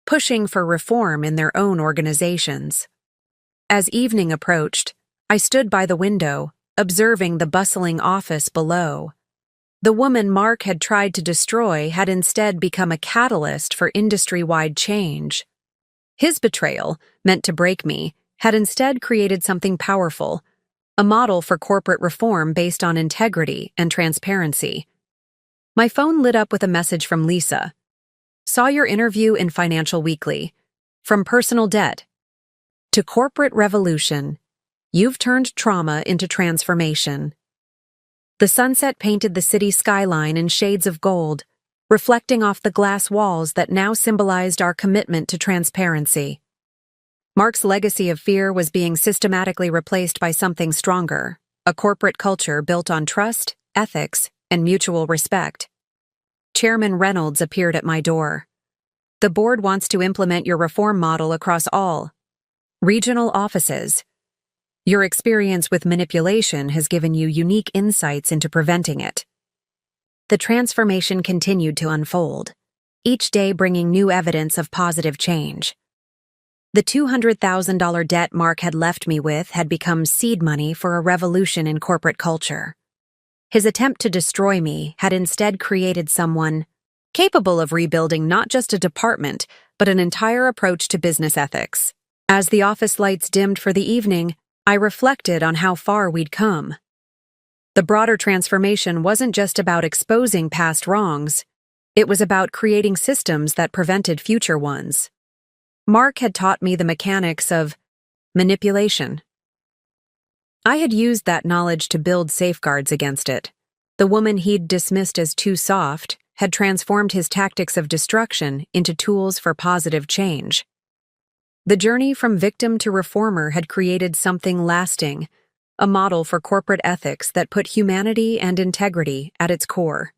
pushing for reform in their own organizations." As evening approached, I stood by the window, observing the bustling office below. The woman Mark had tried to destroy had instead become a catalyst for industry-wide change. His betrayal, meant to break me, had instead created something powerful, a model for corporate reform based on integrity and transparency. My phone lit up with a message from Lisa. "Saw your interview in Financial Weekly. From personal debt to corporate revolution, you've turned trauma into transformation." The sunset painted the city skyline in shades of gold, reflecting off the glass walls that now symbolized our commitment to transparency. Mark's legacy of fear was being systematically replaced by something stronger, a corporate culture built on trust, ethics, and mutual respect. Chairman Reynolds appeared at my door. "The board wants to implement your reform model across all regional offices. Your experience with manipulation has given you unique insights into preventing it." The transformation continued to unfold, each day bringing new evidence of positive change. The $200,000 debt Mark had left me with had become seed money for a revolution in corporate culture. His attempt to destroy me had instead created someone capable of rebuilding not just a department, but an entire approach to business ethics. As the office lights dimmed for the evening, I reflected on how far we'd come. The broader transformation wasn't just about exposing past wrongs, it was about creating systems that prevented future ones. Mark had taught me the mechanics of manipulation. I had used that knowledge to build safeguards against it. The woman he'd dismissed as too soft had transformed his tactics of destruction into tools for positive change. The journey from victim to reformer had created something lasting, a model for corporate ethics that put humanity and integrity at its core.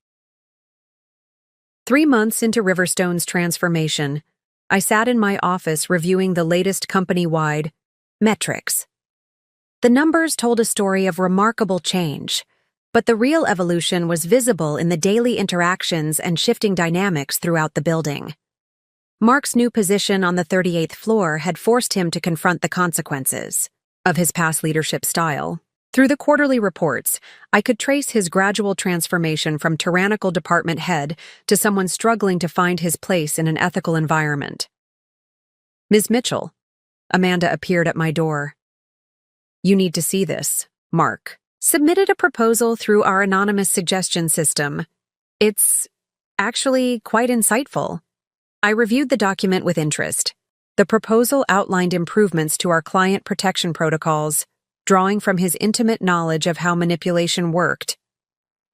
3 months into Riverstone's transformation, I sat in my office reviewing the latest company-wide metrics. The numbers told a story of remarkable change, but the real evolution was visible in the daily interactions and shifting dynamics throughout the building. Mark's new position on the 38th floor had forced him to confront the consequences of his past leadership style. Through the quarterly reports, I could trace his gradual transformation from tyrannical department head to someone struggling to find his place in an ethical environment. "Ms. Mitchell," Amanda appeared at my door. "You need to see this." Mark submitted a proposal through our anonymous suggestion system. "It's actually quite insightful." I reviewed the document with interest. The proposal outlined improvements to our client protection protocols, drawing from his intimate knowledge of how manipulation worked.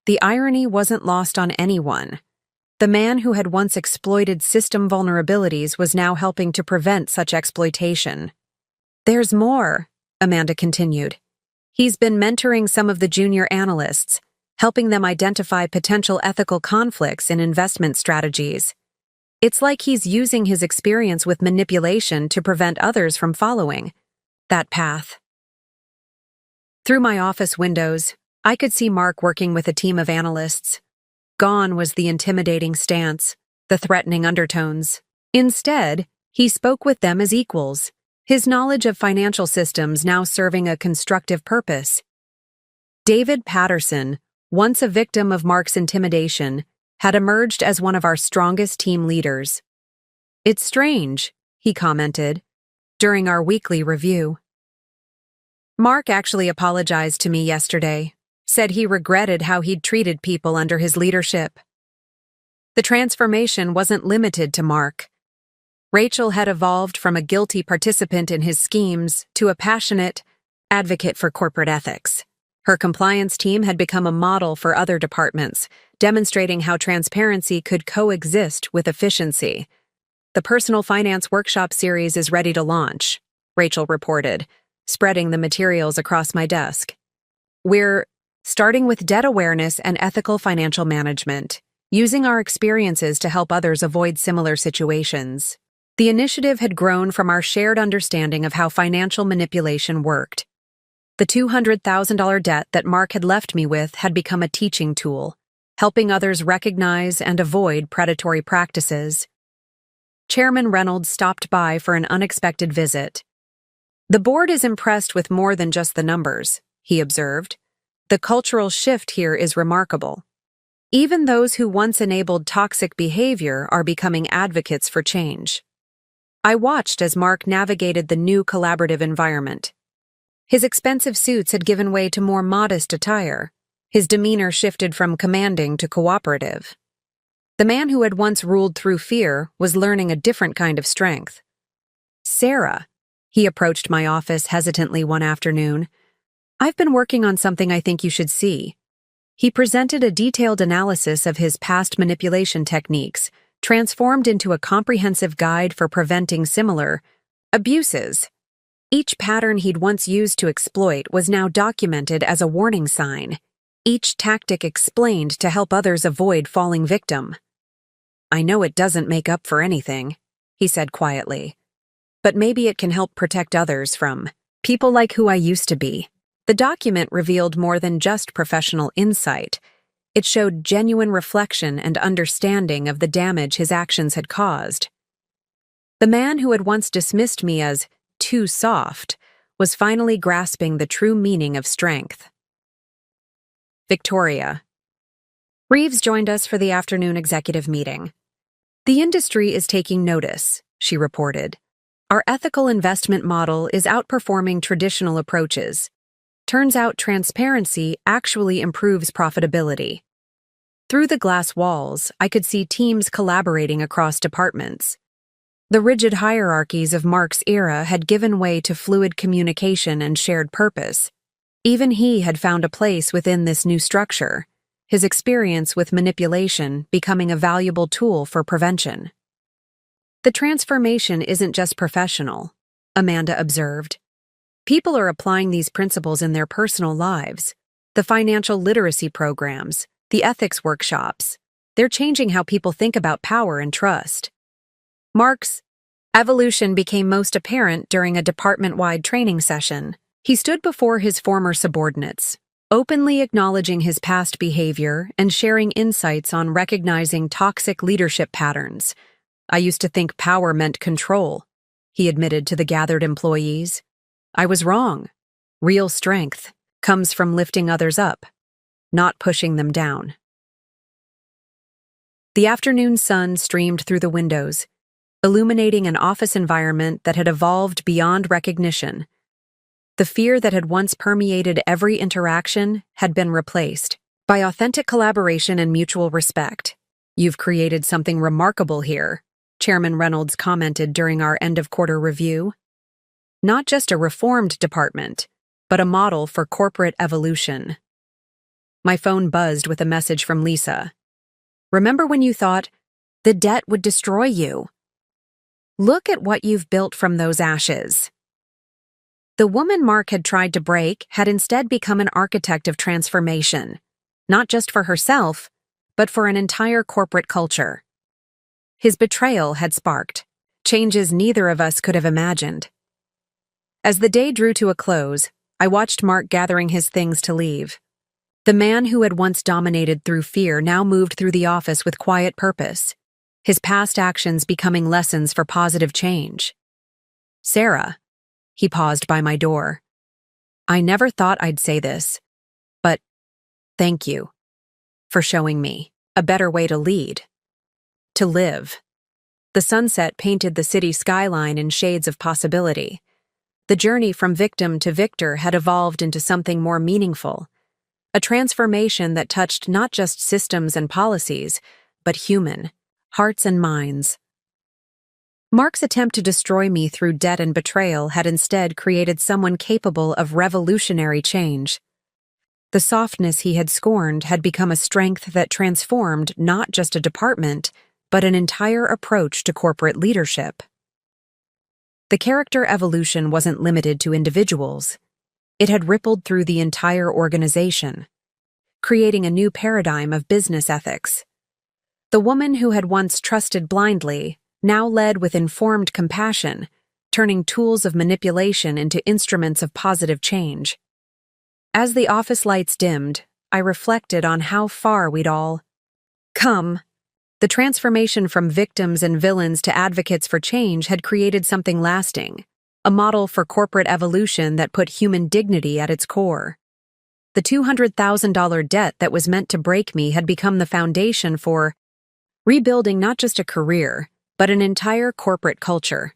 The irony wasn't lost on anyone. The man who had once exploited system vulnerabilities was now helping to prevent such exploitation. "There's more," Amanda continued. "He's been mentoring some of the junior analysts, helping them identify potential ethical conflicts in investment strategies. It's like he's using his experience with manipulation to prevent others from following that path." Through my office windows, I could see Mark working with a team of analysts. Gone was the intimidating stance, the threatening undertones. Instead, he spoke with them as equals, his knowledge of financial systems now serving a constructive purpose. David Patterson, once a victim of Mark's intimidation, had emerged as one of our strongest team leaders. "It's strange," he commented, during our weekly review. Mark actually apologized to me yesterday, said he regretted how he'd treated people under his leadership. The transformation wasn't limited to Mark. Rachel had evolved from a guilty participant in his schemes to a passionate advocate for corporate ethics. Her compliance team had become a model for other departments, demonstrating how transparency could coexist with efficiency. "The Personal Finance Workshop series is ready to launch," Rachel reported, spreading the materials across my desk. "We're starting with debt awareness and ethical financial management, using our experiences to help others avoid similar situations." The initiative had grown from our shared understanding of how financial manipulation worked. The $200,000 debt that Mark had left me with had become a teaching tool, helping others recognize and avoid predatory practices. Chairman Reynolds stopped by for an unexpected visit. "The board is impressed with more than just the numbers," he observed. "The cultural shift here is remarkable. Even those who once enabled toxic behavior are becoming advocates for change." I watched as Mark navigated the new collaborative environment. His expensive suits had given way to more modest attire. His demeanor shifted from commanding to cooperative. The man who had once ruled through fear was learning a different kind of strength. "Sarah," he approached my office hesitantly one afternoon, "I've been working on something I think you should see." He presented a detailed analysis of his past manipulation techniques, transformed into a comprehensive guide for preventing similar abuses. Each pattern he'd once used to exploit was now documented as a warning sign, each tactic explained to help others avoid falling victim. "I know it doesn't make up for anything," he said quietly, "but maybe it can help protect others from people like who I used to be." The document revealed more than just professional insight. It showed genuine reflection and understanding of the damage his actions had caused. The man who had once dismissed me as too soft was finally grasping the true meaning of strength. Victoria. Reeves joined us for the afternoon executive meeting. "The industry is taking notice," she reported. "Our ethical investment model is outperforming traditional approaches. Turns out transparency actually improves profitability." Through the glass walls, I could see teams collaborating across departments. The rigid hierarchies of Mark's era had given way to fluid communication and shared purpose. Even he had found a place within this new structure, his experience with manipulation becoming a valuable tool for prevention. "The transformation isn't just professional," Amanda observed. "People are applying these principles in their personal lives. The financial literacy programs, the ethics workshops, they're changing how people think about power and trust." Mark's evolution became most apparent during a department-wide training session. He stood before his former subordinates, openly acknowledging his past behavior and sharing insights on recognizing toxic leadership patterns. "I used to think power meant control," he admitted to the gathered employees. "I was wrong. Real strength comes from lifting others up, not pushing them down." The afternoon sun streamed through the windows, illuminating an office environment that had evolved beyond recognition. The fear that had once permeated every interaction had been replaced by authentic collaboration and mutual respect. "You've created something remarkable here," Chairman Reynolds commented during our end-of-quarter review. "Not just a reformed department, but a model for corporate evolution." My phone buzzed with a message from Lisa. "Remember when you thought, the debt would destroy you? Look at what you've built from those ashes." The woman Mark had tried to break had instead become an architect of transformation, not just for herself, but for an entire corporate culture. His betrayal had sparked changes neither of us could have imagined. As the day drew to a close, I watched Mark gathering his things to leave. The man who had once dominated through fear now moved through the office with quiet purpose, his past actions becoming lessons for positive change. "Sarah," he paused by my door. "I never thought I'd say this, but thank you for showing me a better way to lead, to live. The sunset painted the city skyline in shades of possibility. The journey from victim to victor had evolved into something more meaningful, a transformation that touched not just systems and policies, but human hearts and minds. Mark's attempt to destroy me through debt and betrayal had instead created someone capable of revolutionary change. The softness he had scorned had become a strength that transformed not just a department, but an entire approach to corporate leadership. The character evolution wasn't limited to individuals. It had rippled through the entire organization, creating a new paradigm of business ethics. The woman who had once trusted blindly now led with informed compassion, turning tools of manipulation into instruments of positive change. As the office lights dimmed, I reflected on how far we'd all come. The transformation from victims and villains to advocates for change had created something lasting, a model for corporate evolution that put human dignity at its core. The $200,000 debt that was meant to break me had become the foundation for rebuilding not just a career, but an entire corporate culture.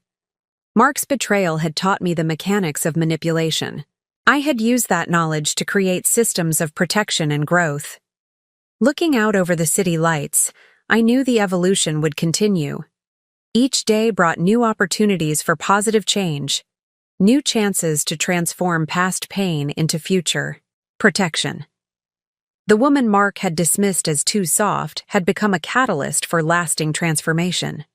Mark's betrayal had taught me the mechanics of manipulation. I had used that knowledge to create systems of protection and growth. Looking out over the city lights, I knew the evolution would continue. Each day brought new opportunities for positive change, new chances to transform past pain into future protection. The woman Mark had dismissed as too soft had become a catalyst for lasting transformation.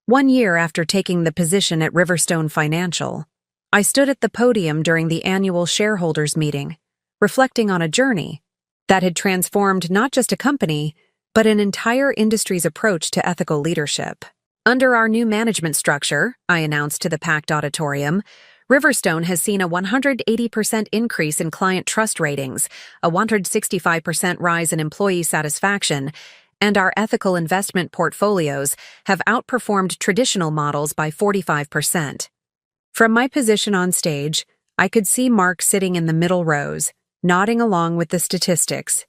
1 year after taking the position at Riverstone Financial, I stood at the podium during the annual shareholders meeting, reflecting on a journey that had transformed not just a company, but an entire industry's approach to ethical leadership. Under our new management structure, I announced to the packed auditorium, Riverstone has seen a 180% increase in client trust ratings, a 165% rise in employee satisfaction, and our ethical investment portfolios have outperformed traditional models by 45%. From my position on stage, I could see Mark sitting in the middle rows, nodding along with the statistics.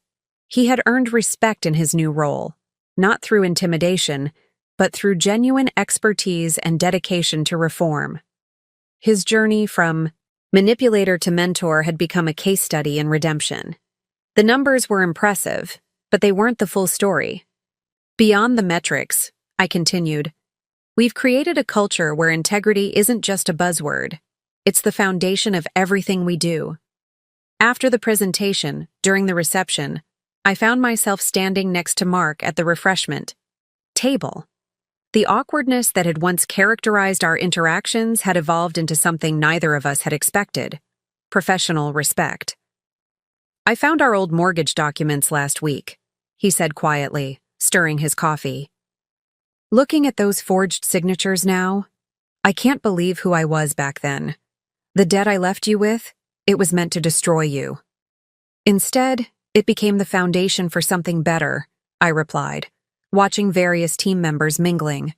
He had earned respect in his new role, not through intimidation, but through genuine expertise and dedication to reform. His journey from manipulator to mentor had become a case study in redemption. The numbers were impressive, but they weren't the full story. Beyond the metrics, I continued, we've created a culture where integrity isn't just a buzzword. It's the foundation of everything we do. After the presentation, during the reception, I found myself standing next to Mark at the refreshment table. The awkwardness that had once characterized our interactions had evolved into something neither of us had expected: professional respect. I found our old mortgage documents last week, he said quietly, stirring his coffee. Looking at those forged signatures now, I can't believe who I was back then. The debt I left you with, it was meant to destroy you. Instead, it became the foundation for something better, I replied, watching various team members mingling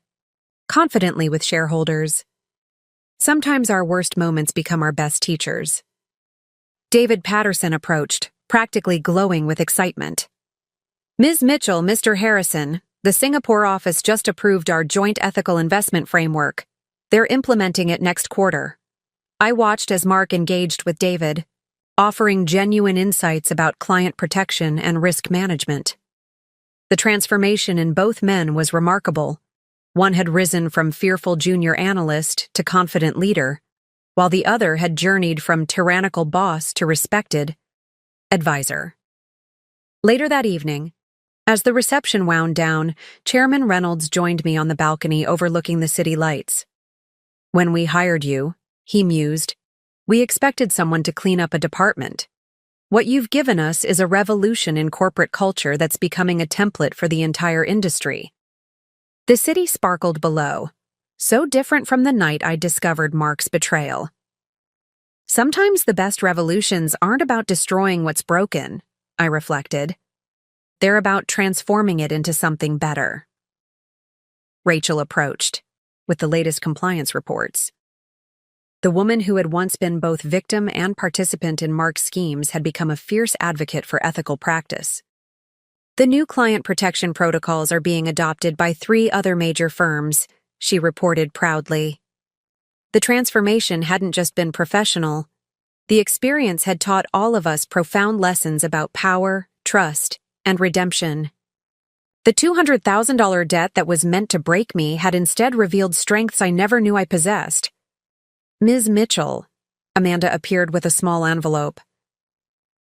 confidently with shareholders. Sometimes our worst moments become our best teachers. David Patterson approached, practically glowing with excitement. Ms. Mitchell, Mr. Harrison, the Singapore office just approved our joint ethical investment framework. They're implementing it next quarter. I watched as Mark engaged with David, offering genuine insights about client protection and risk management. The transformation in both men was remarkable. One had risen from fearful junior analyst to confident leader, while the other had journeyed from tyrannical boss to respected advisor. Later that evening, as the reception wound down, Chairman Reynolds joined me on the balcony overlooking the city lights. When we hired you, he mused, we expected someone to clean up a department. What you've given us is a revolution in corporate culture that's becoming a template for the entire industry. The city sparkled below, so different from the night I discovered Mark's betrayal. Sometimes the best revolutions aren't about destroying what's broken, I reflected. They're about transforming it into something better. Rachel approached, with the latest compliance reports. The woman who had once been both victim and participant in Mark's schemes had become a fierce advocate for ethical practice. The new client protection protocols are being adopted by 3 other major firms, she reported proudly. The transformation hadn't just been professional. The experience had taught all of us profound lessons about power, trust, and redemption. The $200,000 debt that was meant to break me had instead revealed strengths I never knew I possessed. Ms. Mitchell, Amanda appeared with a small envelope.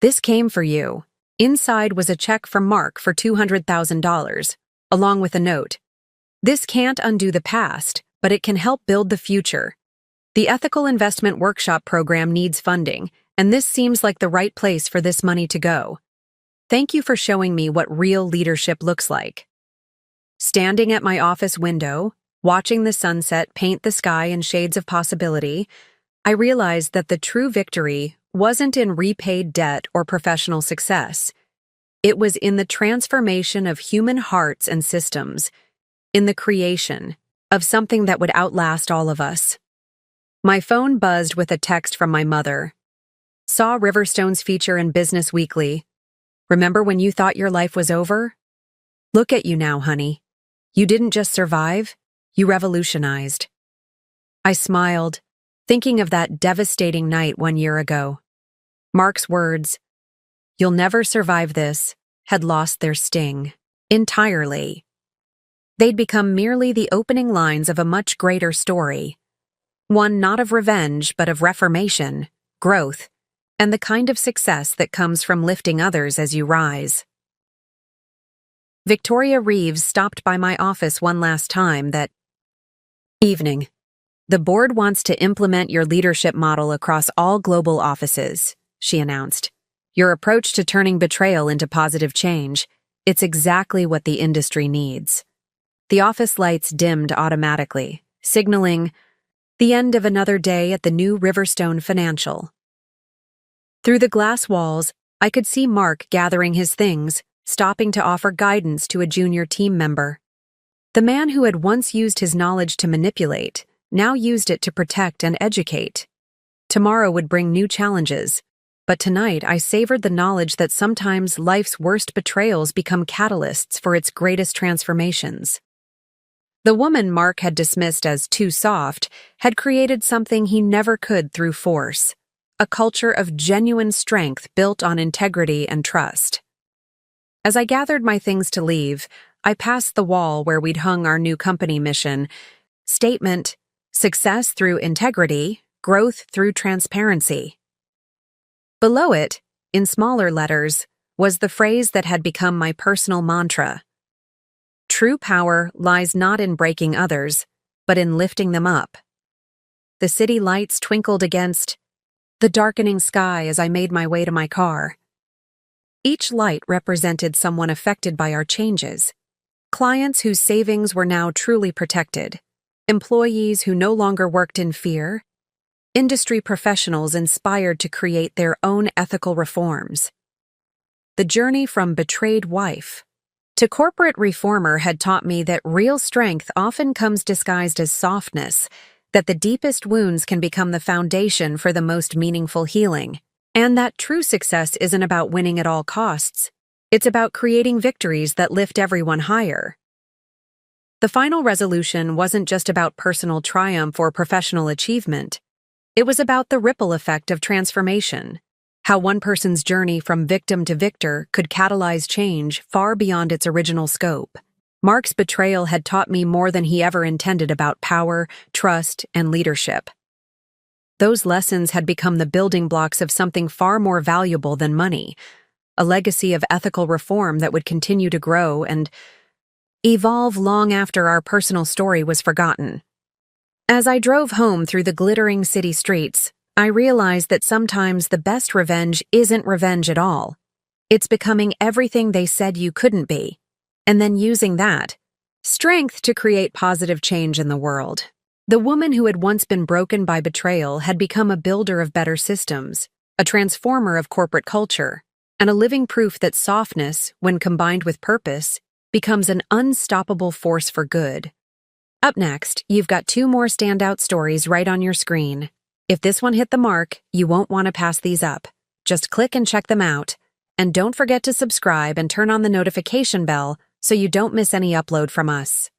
This came for you. Inside was a check from Mark for $200,000, along with a note. This can't undo the past, but it can help build the future. The Ethical Investment Workshop program needs funding, and this seems like the right place for this money to go. Thank you for showing me what real leadership looks like. Standing at my office window, watching the sunset paint the sky in shades of possibility, I realized that the true victory wasn't in repaid debt or professional success. It was in the transformation of human hearts and systems, in the creation of something that would outlast all of us. My phone buzzed with a text from my mother. Saw Riverstone's feature in Business Weekly. Remember when you thought your life was over? Look at you now, honey. You didn't just survive, you revolutionized. I smiled, thinking of that devastating night 1 year ago. Mark's words, "You'll never survive this," had lost their sting entirely. They'd become merely the opening lines of a much greater story. One not of revenge, but of reformation, growth, and the kind of success that comes from lifting others as you rise. Victoria Reeves stopped by my office one last time that evening. The board wants to implement your leadership model across all global offices, she announced. Your approach to turning betrayal into positive change, it's exactly what the industry needs. The office lights dimmed automatically, signaling the end of another day at the new Riverstone Financial. Through the glass walls, I could see Mark gathering his things, stopping to offer guidance to a junior team member. The man who had once used his knowledge to manipulate, now used it to protect and educate. Tomorrow would bring new challenges, but tonight I savored the knowledge that sometimes life's worst betrayals become catalysts for its greatest transformations. The woman Mark had dismissed as too soft had created something he never could through force, a culture of genuine strength built on integrity and trust. As I gathered my things to leave, I passed the wall where we'd hung our new company mission statement, "Success through integrity, growth through transparency." Below it, in smaller letters, was the phrase that had become my personal mantra. True power lies not in breaking others, but in lifting them up. The city lights twinkled against the darkening sky as I made my way to my car. Each light represented someone affected by our changes. Clients whose savings were now truly protected, employees who no longer worked in fear, industry professionals inspired to create their own ethical reforms. The journey from betrayed wife to corporate reformer had taught me that real strength often comes disguised as softness, that the deepest wounds can become the foundation for the most meaningful healing, and that true success isn't about winning at all costs. It's about creating victories that lift everyone higher. The final resolution wasn't just about personal triumph or professional achievement. It was about the ripple effect of transformation, how one person's journey from victim to victor could catalyze change far beyond its original scope. Mark's betrayal had taught me more than he ever intended about power, trust, and leadership. Those lessons had become the building blocks of something far more valuable than money, a legacy of ethical reform that would continue to grow and evolve long after our personal story was forgotten. As I drove home through the glittering city streets, I realized that sometimes the best revenge isn't revenge at all. It's becoming everything they said you couldn't be, and then using that strength to create positive change in the world. The woman who had once been broken by betrayal had become a builder of better systems, a transformer of corporate culture, and a living proof that softness, when combined with purpose, becomes an unstoppable force for good. Up next, you've got 2 more standout stories right on your screen. If this one hit the mark, you won't want to pass these up. Just click and check them out. And don't forget to subscribe and turn on the notification bell so you don't miss any upload from us.